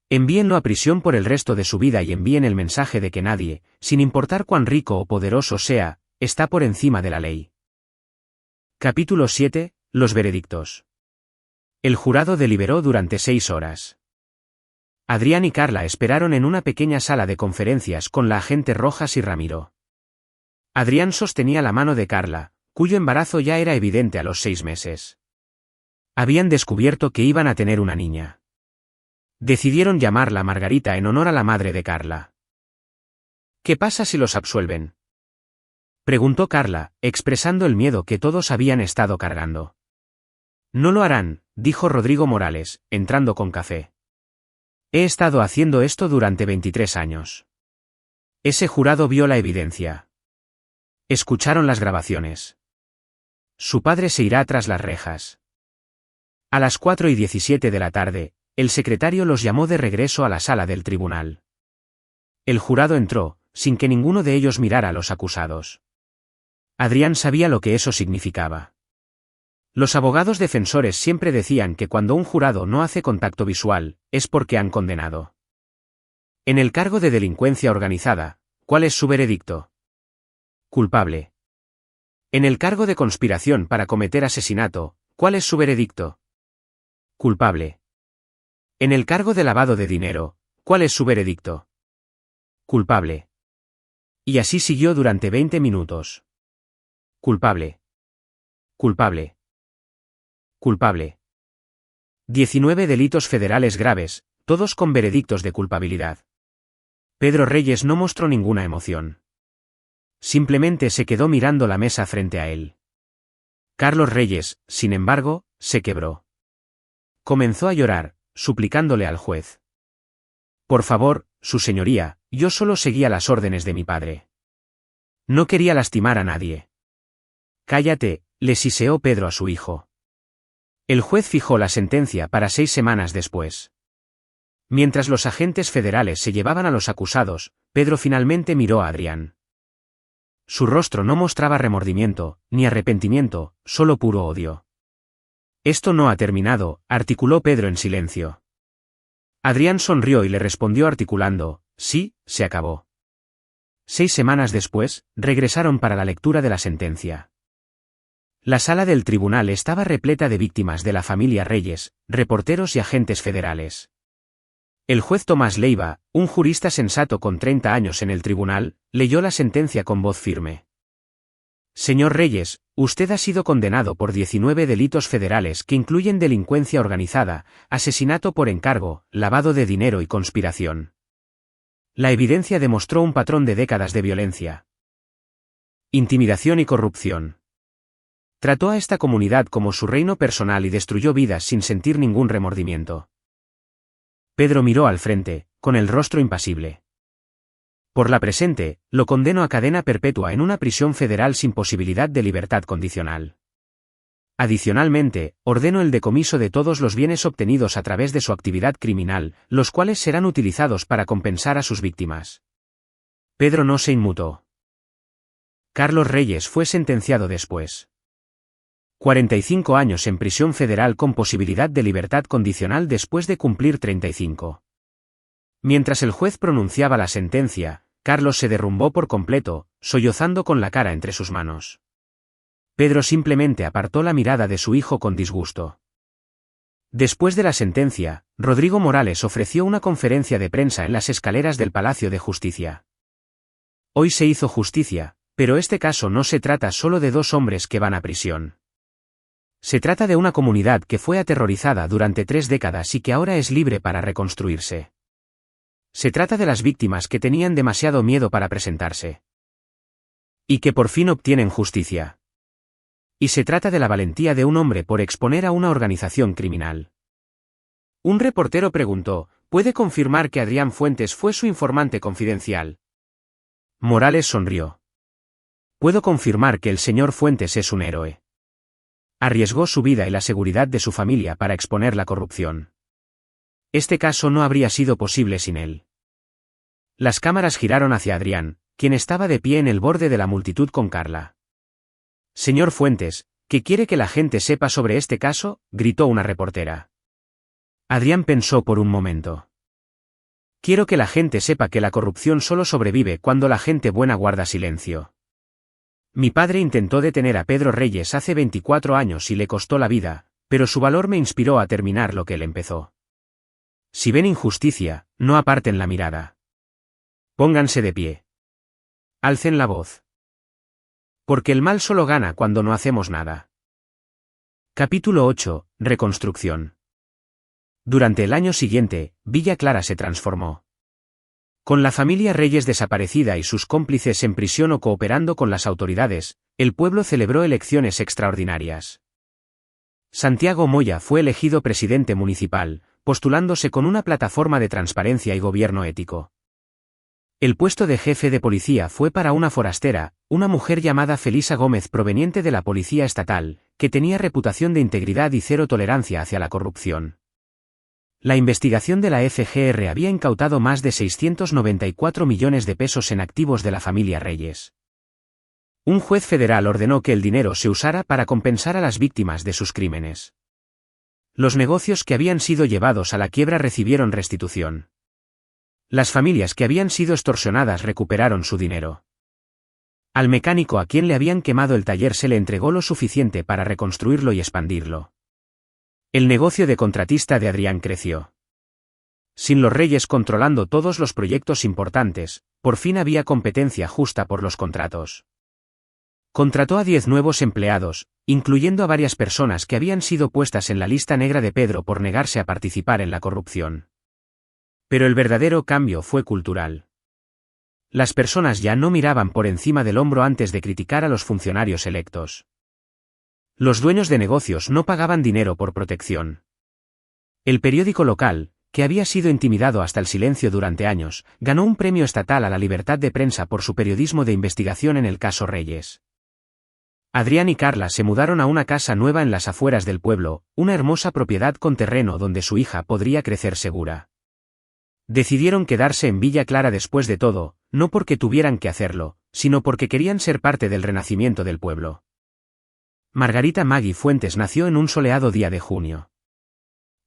Speaker 1: Envíenlo a prisión por el resto de su vida y envíen el mensaje de que nadie, sin importar cuán rico o poderoso sea, está por encima de la ley. Capítulo 7. Los veredictos. El jurado deliberó durante 6 horas. Adrián y Carla esperaron en una pequeña sala de conferencias con la agente Rojas y Ramiro. Adrián sostenía la mano de Carla, cuyo embarazo ya era evidente a los 6 meses. Habían descubierto que iban a tener una niña. Decidieron llamarla Margarita en honor a la madre de Carla. ¿Qué pasa si los absuelven?, preguntó Carla, expresando el miedo que todos habían estado cargando. No lo harán, dijo Rodrigo Morales, entrando con café. He estado haciendo esto durante 23 años. Ese jurado vio la evidencia. Escucharon las grabaciones. Su padre se irá tras las rejas. A las 4:17 de la tarde, el secretario los llamó de regreso a la sala del tribunal. El jurado entró, sin que ninguno de ellos mirara a los acusados. Adrián sabía lo que eso significaba. Los abogados defensores siempre decían que cuando un jurado no hace contacto visual, es porque han condenado. En el cargo de delincuencia organizada, ¿cuál es su veredicto? Culpable. En el cargo de conspiración para cometer asesinato, ¿cuál es su veredicto? Culpable. En el cargo de lavado de dinero, ¿cuál es su veredicto? Culpable. Y así siguió durante 20 minutos. Culpable. Culpable. Culpable. 19 delitos federales graves, todos con veredictos de culpabilidad. Pedro Reyes no mostró ninguna emoción. Simplemente se quedó mirando la mesa frente a él. Carlos Reyes, sin embargo, se quebró. Comenzó a llorar, suplicándole al juez. Por favor, su señoría, yo solo seguía las órdenes de mi padre. No quería lastimar a nadie. Cállate, le siseó Pedro a su hijo. El juez fijó la sentencia para 6 semanas después. Mientras los agentes federales se llevaban a los acusados, Pedro finalmente miró a Adrián. Su rostro no mostraba remordimiento, ni arrepentimiento, solo puro odio. Esto no ha terminado, articuló Pedro en silencio. Adrián sonrió y le respondió articulando, sí, se acabó. 6 semanas después, regresaron para la lectura de la sentencia. La sala del tribunal estaba repleta de víctimas de la familia Reyes, reporteros y agentes federales. El juez Tomás Leiva, un jurista sensato con 30 años en el tribunal, leyó la sentencia con voz firme. Señor Reyes, usted ha sido condenado por 19 delitos federales que incluyen delincuencia organizada, asesinato por encargo, lavado de dinero y conspiración. La evidencia demostró un patrón de décadas de violencia, intimidación y corrupción. Trató a esta comunidad como su reino personal y destruyó vidas sin sentir ningún remordimiento. Pedro miró al frente, con el rostro impasible. Por la presente, lo condeno a cadena perpetua en una prisión federal sin posibilidad de libertad condicional. Adicionalmente, ordeno el decomiso de todos los bienes obtenidos a través de su actividad criminal, los cuales serán utilizados para compensar a sus víctimas. Pedro no se inmutó. Carlos Reyes fue sentenciado después. 45 años en prisión federal con posibilidad de libertad condicional después de cumplir 35. Mientras el juez pronunciaba la sentencia, Carlos se derrumbó por completo, sollozando con la cara entre sus manos. Pedro simplemente apartó la mirada de su hijo con disgusto. Después de la sentencia, Rodrigo Morales ofreció una conferencia de prensa en las escaleras del Palacio de Justicia. Hoy se hizo justicia, pero este caso no se trata solo de 2 hombres que van a prisión. Se trata de una comunidad que fue aterrorizada durante 3 décadas y que ahora es libre para reconstruirse. Se trata de las víctimas que tenían demasiado miedo para presentarse. Y que por fin obtienen justicia. Y se trata de la valentía de un hombre por exponer a una organización criminal. Un reportero preguntó, ¿puede confirmar que Adrián Fuentes fue su informante confidencial? Morales sonrió. Puedo confirmar que el señor Fuentes es un héroe. Arriesgó su vida y la seguridad de su familia para exponer la corrupción. Este caso no habría sido posible sin él. Las cámaras giraron hacia Adrián, quien estaba de pie en el borde de la multitud con Carla. Señor Fuentes, ¿qué quiere que la gente sepa sobre este caso?, gritó una reportera. Adrián pensó por un momento. Quiero que la gente sepa que la corrupción solo sobrevive cuando la gente buena guarda silencio. Mi padre intentó detener a Pedro Reyes hace 24 años y le costó la vida, pero su valor me inspiró a terminar lo que él empezó. Si ven injusticia, no aparten la mirada. Pónganse de pie. Alcen la voz. Porque el mal solo gana cuando no hacemos nada. Capítulo 8. Reconstrucción. Durante el año siguiente, Villa Clara se transformó. Con la familia Reyes desaparecida y sus cómplices en prisión o cooperando con las autoridades, el pueblo celebró elecciones extraordinarias. Santiago Moya fue elegido presidente municipal, postulándose con una plataforma de transparencia y gobierno ético. El puesto de jefe de policía fue para una forastera, una mujer llamada Felisa Gómez proveniente de la Policía Estatal, que tenía reputación de integridad y cero tolerancia hacia la corrupción. La investigación de la FGR había incautado más de 694 millones de pesos en activos de la familia Reyes. Un juez federal ordenó que el dinero se usara para compensar a las víctimas de sus crímenes. Los negocios que habían sido llevados a la quiebra recibieron restitución. Las familias que habían sido extorsionadas recuperaron su dinero. Al mecánico a quien le habían quemado el taller se le entregó lo suficiente para reconstruirlo y expandirlo. El negocio de contratista de Adrián creció. Sin los Reyes controlando todos los proyectos importantes, por fin había competencia justa por los contratos. Contrató a 10 nuevos empleados, incluyendo a varias personas que habían sido puestas en la lista negra de Pedro por negarse a participar en la corrupción. Pero el verdadero cambio fue cultural. Las personas ya no miraban por encima del hombro antes de criticar a los funcionarios electos. Los dueños de negocios no pagaban dinero por protección. El periódico local, que había sido intimidado hasta el silencio durante años, ganó un premio estatal a la libertad de prensa por su periodismo de investigación en el caso Reyes. Adrián y Carla se mudaron a una casa nueva en las afueras del pueblo, una hermosa propiedad con terreno donde su hija podría crecer segura. Decidieron quedarse en Villa Clara después de todo, no porque tuvieran que hacerlo, sino porque querían ser parte del renacimiento del pueblo. Margarita Maggie Fuentes nació en un soleado día de junio.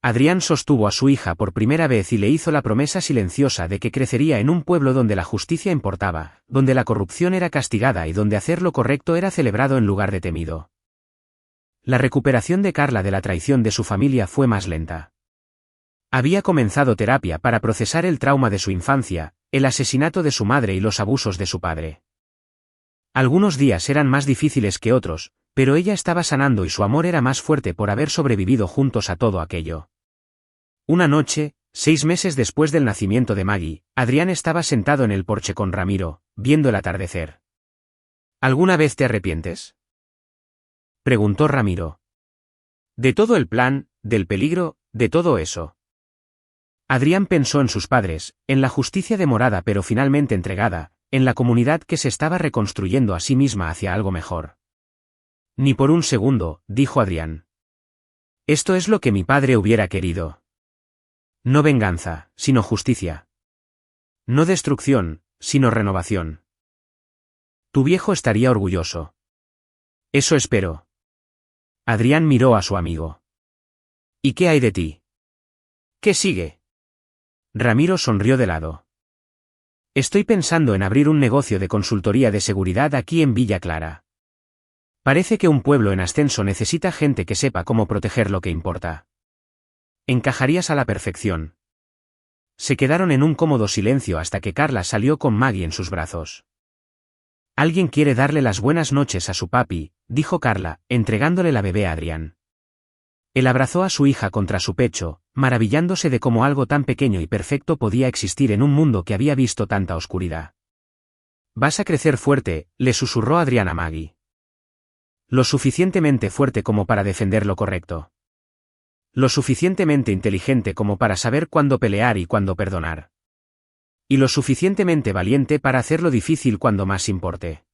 Speaker 1: Adrián sostuvo a su hija por primera vez y le hizo la promesa silenciosa de que crecería en un pueblo donde la justicia importaba, donde la corrupción era castigada y donde hacer lo correcto era celebrado en lugar de temido. La recuperación de Carla de la traición de su familia fue más lenta. Había comenzado terapia para procesar el trauma de su infancia, el asesinato de su madre y los abusos de su padre. Algunos días eran más difíciles que otros, pero ella estaba sanando y su amor era más fuerte por haber sobrevivido juntos a todo aquello. Una noche, 6 meses después del nacimiento de Maggie, Adrián estaba sentado en el porche con Ramiro, viendo el atardecer. ¿Alguna vez te arrepientes?, preguntó Ramiro. ¿De todo el plan, del peligro, de todo eso? Adrián pensó en sus padres, en la justicia demorada pero finalmente entregada, en la comunidad que se estaba reconstruyendo a sí misma hacia algo mejor. Ni por un segundo, dijo Adrián. Esto es lo que mi padre hubiera querido. No venganza, sino justicia. No destrucción, sino renovación. Tu viejo estaría orgulloso. Eso espero. Adrián miró a su amigo. ¿Y qué hay de ti? ¿Qué sigue? Ramiro sonrió de lado. Estoy pensando en abrir un negocio de consultoría de seguridad aquí en Villa Clara. Parece que un pueblo en ascenso necesita gente que sepa cómo proteger lo que importa. Encajarías a la perfección. Se quedaron en un cómodo silencio hasta que Carla salió con Maggie en sus brazos. Alguien quiere darle las buenas noches a su papi, dijo Carla, entregándole la bebé a Adrián. Él abrazó a su hija contra su pecho, maravillándose de cómo algo tan pequeño y perfecto podía existir en un mundo que había visto tanta oscuridad. Vas a crecer fuerte, le susurró Adrián a Maggie. Lo suficientemente fuerte como para defender lo correcto. Lo suficientemente inteligente como para saber cuándo pelear y cuándo perdonar. Y lo suficientemente valiente para hacer lo difícil cuando más importe.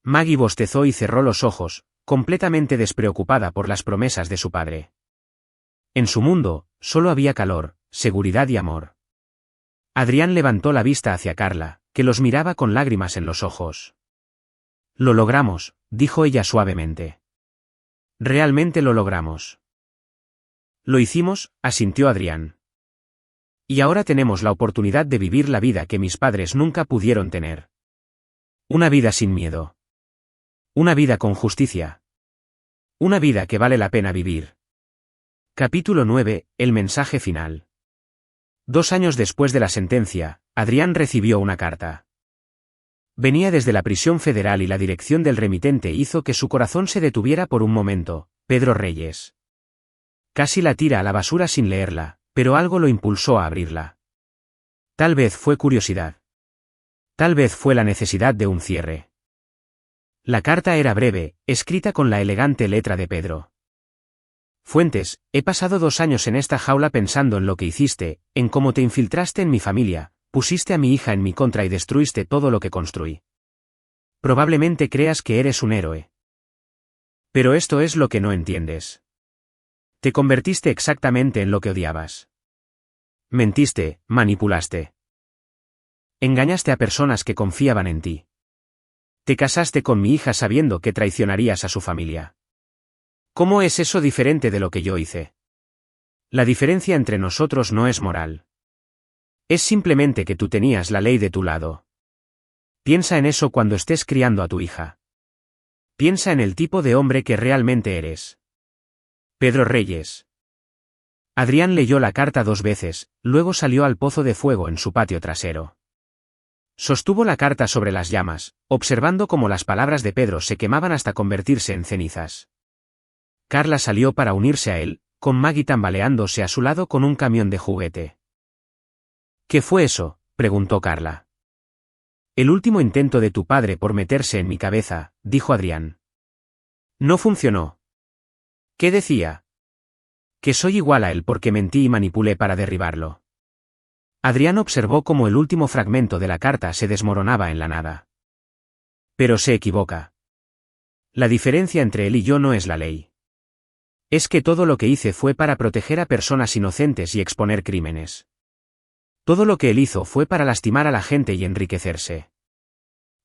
Speaker 1: Maggie bostezó y cerró los ojos, completamente despreocupada por las promesas de su padre. En su mundo, solo había calor, seguridad y amor. Adrián levantó la vista hacia Carla, que los miraba con lágrimas en los ojos. Lo logramos, dijo ella suavemente. Realmente lo logramos. Lo hicimos, asintió Adrián. Y ahora tenemos la oportunidad de vivir la vida que mis padres nunca pudieron tener. Una vida sin miedo. Una vida con justicia. Una vida que vale la pena vivir. Capítulo 9, el mensaje final. 2 años después de la sentencia, Adrián recibió una carta. Venía desde la prisión federal y la dirección del remitente hizo que su corazón se detuviera por un momento. Pedro Reyes. Casi la tira a la basura sin leerla, pero algo lo impulsó a abrirla. Tal vez fue curiosidad. Tal vez fue la necesidad de un cierre. La carta era breve, escrita con la elegante letra de Pedro. Fuentes, he pasado 2 años en esta jaula pensando en lo que hiciste, en cómo te infiltraste en mi familia, pusiste a mi hija en mi contra y destruiste todo lo que construí. Probablemente creas que eres un héroe. Pero esto es lo que no entiendes. Te convertiste exactamente en lo que odiabas. Mentiste, manipulaste. Engañaste a personas que confiaban en ti. Te casaste con mi hija sabiendo que traicionarías a su familia. ¿Cómo es eso diferente de lo que yo hice? La diferencia entre nosotros no es moral. Es simplemente que tú tenías la ley de tu lado. Piensa en eso cuando estés criando a tu hija. Piensa en el tipo de hombre que realmente eres. Pedro Reyes. Adrián leyó la carta 2 veces, luego salió al pozo de fuego en su patio trasero. Sostuvo la carta sobre las llamas, observando cómo las palabras de Pedro se quemaban hasta convertirse en cenizas. Carla salió para unirse a él, con Maggie tambaleándose a su lado con un camión de juguete. ¿Qué fue eso?, preguntó Carla. El último intento de tu padre por meterse en mi cabeza, dijo Adrián. No funcionó. ¿Qué decía? Que soy igual a él porque mentí y manipulé para derribarlo. Adrián observó cómo el último fragmento de la carta se desmoronaba en la nada. Pero se equivoca. La diferencia entre él y yo no es la ley. Es que todo lo que hice fue para proteger a personas inocentes y exponer crímenes. Todo lo que él hizo fue para lastimar a la gente y enriquecerse.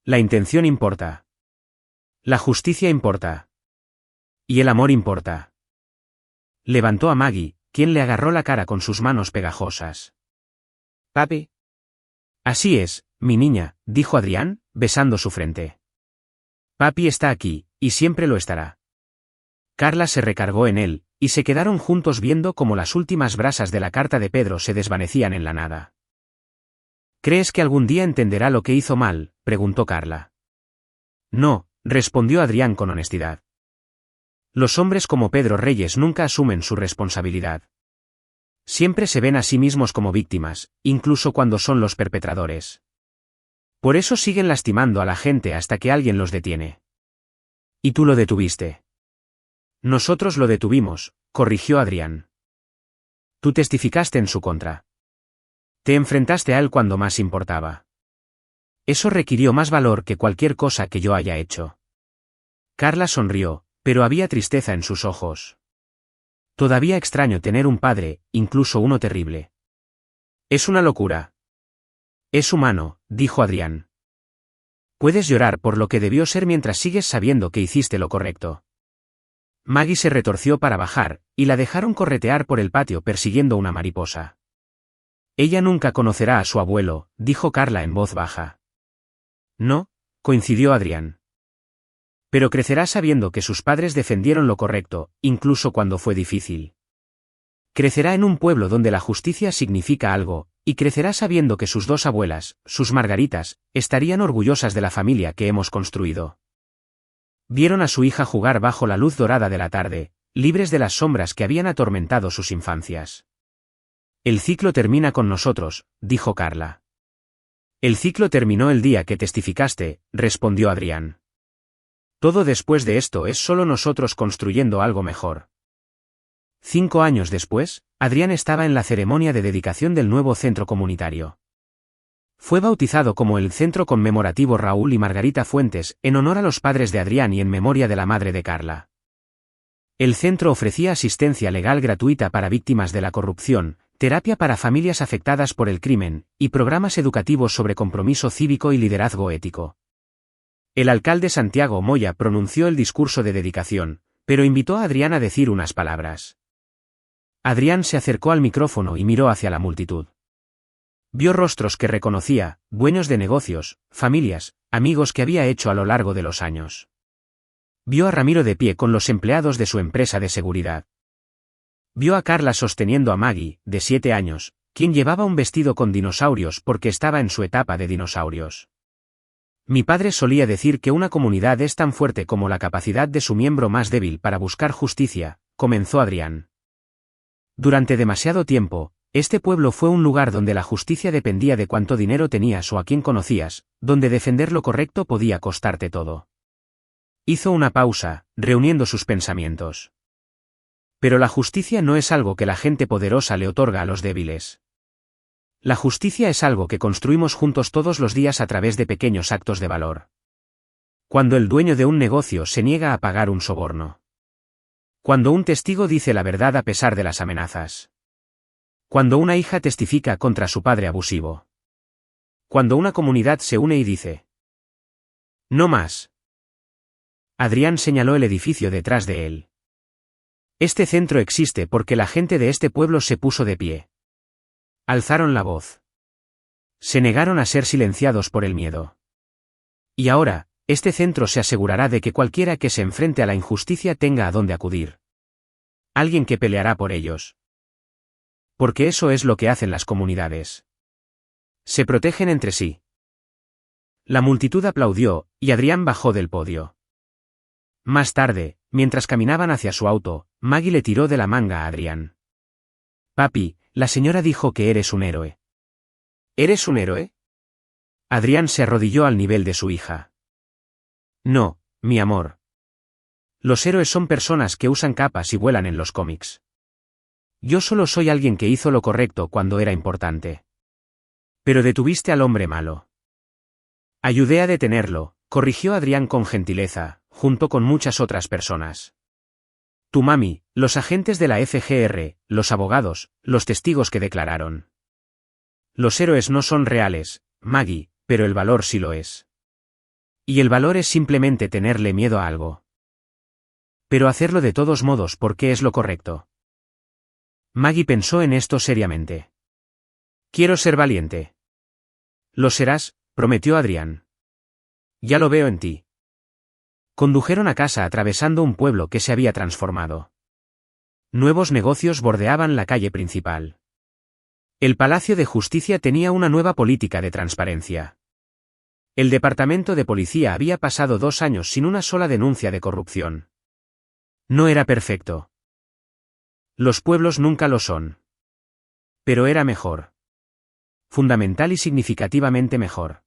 Speaker 1: La intención importa. La justicia importa. Y el amor importa. Levantó a Maggie, quien le agarró la cara con sus manos pegajosas. ¿Papi? Así es, mi niña, dijo Adrián, besando su frente. Papi está aquí, y siempre lo estará. Carla se recargó en él, y se quedaron juntos viendo cómo las últimas brasas de la carta de Pedro se desvanecían en la nada. ¿Crees que algún día entenderá lo que hizo mal?, preguntó Carla. No, respondió Adrián con honestidad. Los hombres como Pedro Reyes nunca asumen su responsabilidad. Siempre se ven a sí mismos como víctimas, incluso cuando son los perpetradores. Por eso siguen lastimando a la gente hasta que alguien los detiene. Y tú lo detuviste. Nosotros lo detuvimos, corrigió Adrián. Tú testificaste en su contra. Te enfrentaste a él cuando más importaba. Eso requirió más valor que cualquier cosa que yo haya hecho. Carla sonrió, pero había tristeza en sus ojos. Todavía extraño tener un padre, incluso uno terrible. Es una locura. Es humano, dijo Adrián. Puedes llorar por lo que debió ser mientras sigues sabiendo que hiciste lo correcto. Maggie se retorció para bajar, y la dejaron corretear por el patio persiguiendo una mariposa. Ella nunca conocerá a su abuelo, dijo Carla en voz baja. No, coincidió Adrián. Pero crecerá sabiendo que sus padres defendieron lo correcto, incluso cuando fue difícil. Crecerá en un pueblo donde la justicia significa algo, y crecerá sabiendo que sus 2 abuelas, sus Margaritas, estarían orgullosas de la familia que hemos construido. Vieron a su hija jugar bajo la luz dorada de la tarde, libres de las sombras que habían atormentado sus infancias. El ciclo termina con nosotros, dijo Carla. El ciclo terminó el día que testificaste, respondió Adrián. Todo después de esto es solo nosotros construyendo algo mejor. 5 años después, Adrián estaba en la ceremonia de dedicación del nuevo centro comunitario. Fue bautizado como el Centro Conmemorativo Raúl y Margarita Fuentes, en honor a los padres de Adrián y en memoria de la madre de Carla. El centro ofrecía asistencia legal gratuita para víctimas de la corrupción, terapia para familias afectadas por el crimen, y programas educativos sobre compromiso cívico y liderazgo ético. El alcalde Santiago Moya pronunció el discurso de dedicación, pero invitó a Adrián a decir unas palabras. Adrián se acercó al micrófono y miró hacia la multitud. Vio rostros que reconocía, dueños de negocios, familias, amigos que había hecho a lo largo de los años. Vio a Ramiro de pie con los empleados de su empresa de seguridad. Vio a Carla sosteniendo a Maggie, de 7 años, quien llevaba un vestido con dinosaurios porque estaba en su etapa de dinosaurios. Mi padre solía decir que una comunidad es tan fuerte como la capacidad de su miembro más débil para buscar justicia, comenzó Adrián. Durante demasiado tiempo, este pueblo fue un lugar donde la justicia dependía de cuánto dinero tenías o a quién conocías, donde defender lo correcto podía costarte todo. Hizo una pausa, reuniendo sus pensamientos. Pero la justicia no es algo que la gente poderosa le otorga a los débiles. La justicia es algo que construimos juntos todos los días a través de pequeños actos de valor. Cuando el dueño de un negocio se niega a pagar un soborno. Cuando un testigo dice la verdad a pesar de las amenazas. Cuando una hija testifica contra su padre abusivo. Cuando una comunidad se une y dice: no más. Adrián señaló el edificio detrás de él. Este centro existe porque la gente de este pueblo se puso de pie. Alzaron la voz. Se negaron a ser silenciados por el miedo. Y ahora, este centro se asegurará de que cualquiera que se enfrente a la injusticia tenga a dónde acudir. Alguien que peleará por ellos. Porque eso es lo que hacen las comunidades. Se protegen entre sí. La multitud aplaudió, y Adrián bajó del podio. Más tarde, mientras caminaban hacia su auto, Maggie le tiró de la manga a Adrián. Papi, la señora dijo que eres un héroe. ¿Eres un héroe? Adrián se arrodilló al nivel de su hija. No, mi amor. Los héroes son personas que usan capas y vuelan en los cómics. Yo solo soy alguien que hizo lo correcto cuando era importante. Pero detuviste al hombre malo. Ayudé a detenerlo, corrigió Adrián con gentileza, junto con muchas otras personas. Tu mami, los agentes de la FGR, los abogados, los testigos que declararon. Los héroes no son reales, Maggie, pero el valor sí lo es. Y el valor es simplemente tenerle miedo a algo. Pero hacerlo de todos modos porque es lo correcto. Maggie pensó en esto seriamente. Quiero ser valiente. Lo serás, prometió Adrián. Ya lo veo en ti. Condujeron a casa atravesando un pueblo que se había transformado. Nuevos negocios bordeaban la calle principal. El Palacio de Justicia tenía una nueva política de transparencia. El departamento de policía había pasado 2 años sin una sola denuncia de corrupción. No era perfecto. Los pueblos nunca lo son. Pero era mejor. Fundamental y significativamente mejor.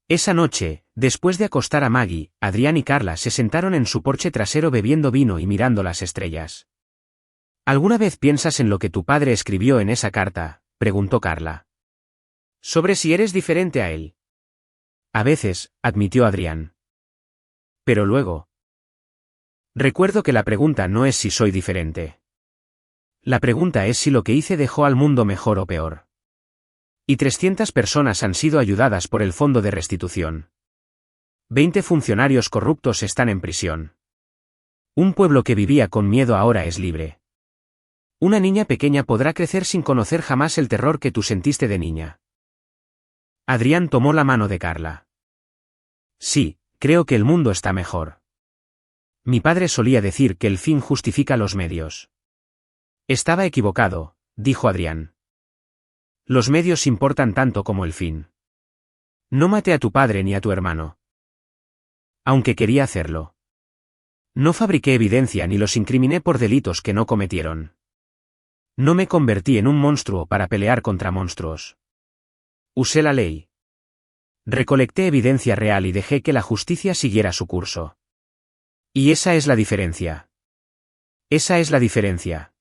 Speaker 1: Esa noche, después de acostar a Maggie, Adrián y Carla se sentaron en su porche trasero bebiendo vino y mirando las estrellas. ¿Alguna vez piensas en lo que tu padre escribió en esa carta?, preguntó Carla. Sobre si eres diferente a él. A veces, admitió Adrián. Pero luego. Recuerdo que la pregunta no es si soy diferente. La pregunta es si lo que hice dejó al mundo mejor o peor. Y 300 personas han sido ayudadas por el Fondo de Restitución. 20 funcionarios corruptos están en prisión. Un pueblo que vivía con miedo ahora es libre. Una niña pequeña podrá crecer sin conocer jamás el terror que tú sentiste de niña. Adrián tomó la mano de Carla. Sí, creo que el mundo está mejor. Mi padre solía decir que el fin justifica los medios. Estaba equivocado, dijo Adrián. Los medios importan tanto como el fin. No maté a tu padre ni a tu hermano. Aunque quería hacerlo. No fabriqué evidencia ni los incriminé por delitos que no cometieron. No me convertí en un monstruo para pelear contra monstruos. Usé la ley. Recolecté evidencia real y dejé que la justicia siguiera su curso. Y esa es la diferencia. Esa es la diferencia.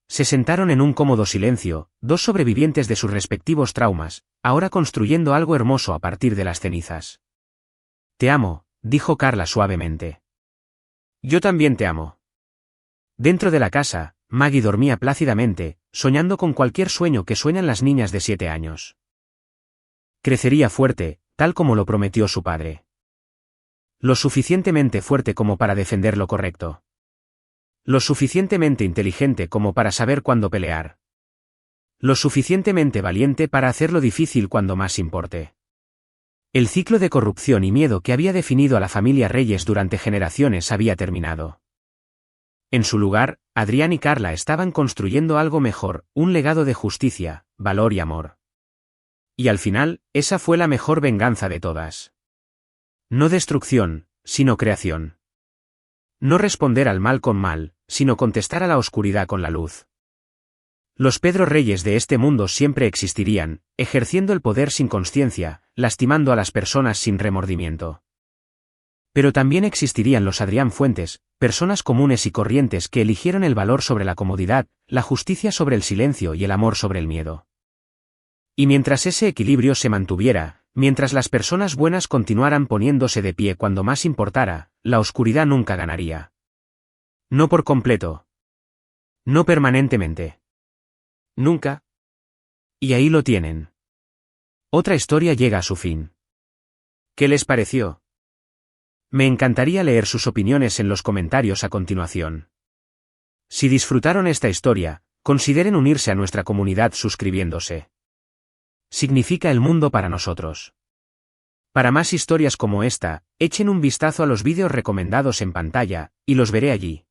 Speaker 1: Se sentaron en un cómodo silencio, 2 sobrevivientes de sus respectivos traumas, ahora construyendo algo hermoso a partir de las cenizas. Te amo, dijo Carla suavemente. Yo también te amo. Dentro de la casa, Maggie dormía plácidamente, soñando con cualquier sueño que sueñan las niñas de 7 años. Crecería fuerte, tal como lo prometió su padre. Lo suficientemente fuerte como para defender lo correcto. Lo suficientemente inteligente como para saber cuándo pelear. Lo suficientemente valiente para hacer lo difícil cuando más importe. El ciclo de corrupción y miedo que había definido a la familia Reyes durante generaciones había terminado. En su lugar, Adrián y Carla estaban construyendo algo mejor, un legado de justicia, valor y amor. Y al final, esa fue la mejor venganza de todas. No destrucción, sino creación. No responder al mal con mal, sino contestar a la oscuridad con la luz. Los Pedro Reyes de este mundo siempre existirían, ejerciendo el poder sin consciencia, lastimando a las personas sin remordimiento. Pero también existirían los Adrián Fuentes, personas comunes y corrientes que eligieron el valor sobre la comodidad, la justicia sobre el silencio y el amor sobre el miedo. Y mientras ese equilibrio se mantuviera, mientras las personas buenas continuaran poniéndose de pie cuando más importara, la oscuridad nunca ganaría. No por completo. No permanentemente. Nunca. Y ahí lo tienen. Otra historia llega a su fin. ¿Qué les pareció? Me encantaría leer sus opiniones en los comentarios a continuación. Si disfrutaron esta historia, consideren unirse a nuestra comunidad suscribiéndose. Significa el mundo para nosotros. Para más historias como esta, echen un vistazo a los vídeos recomendados en pantalla, y los veré allí.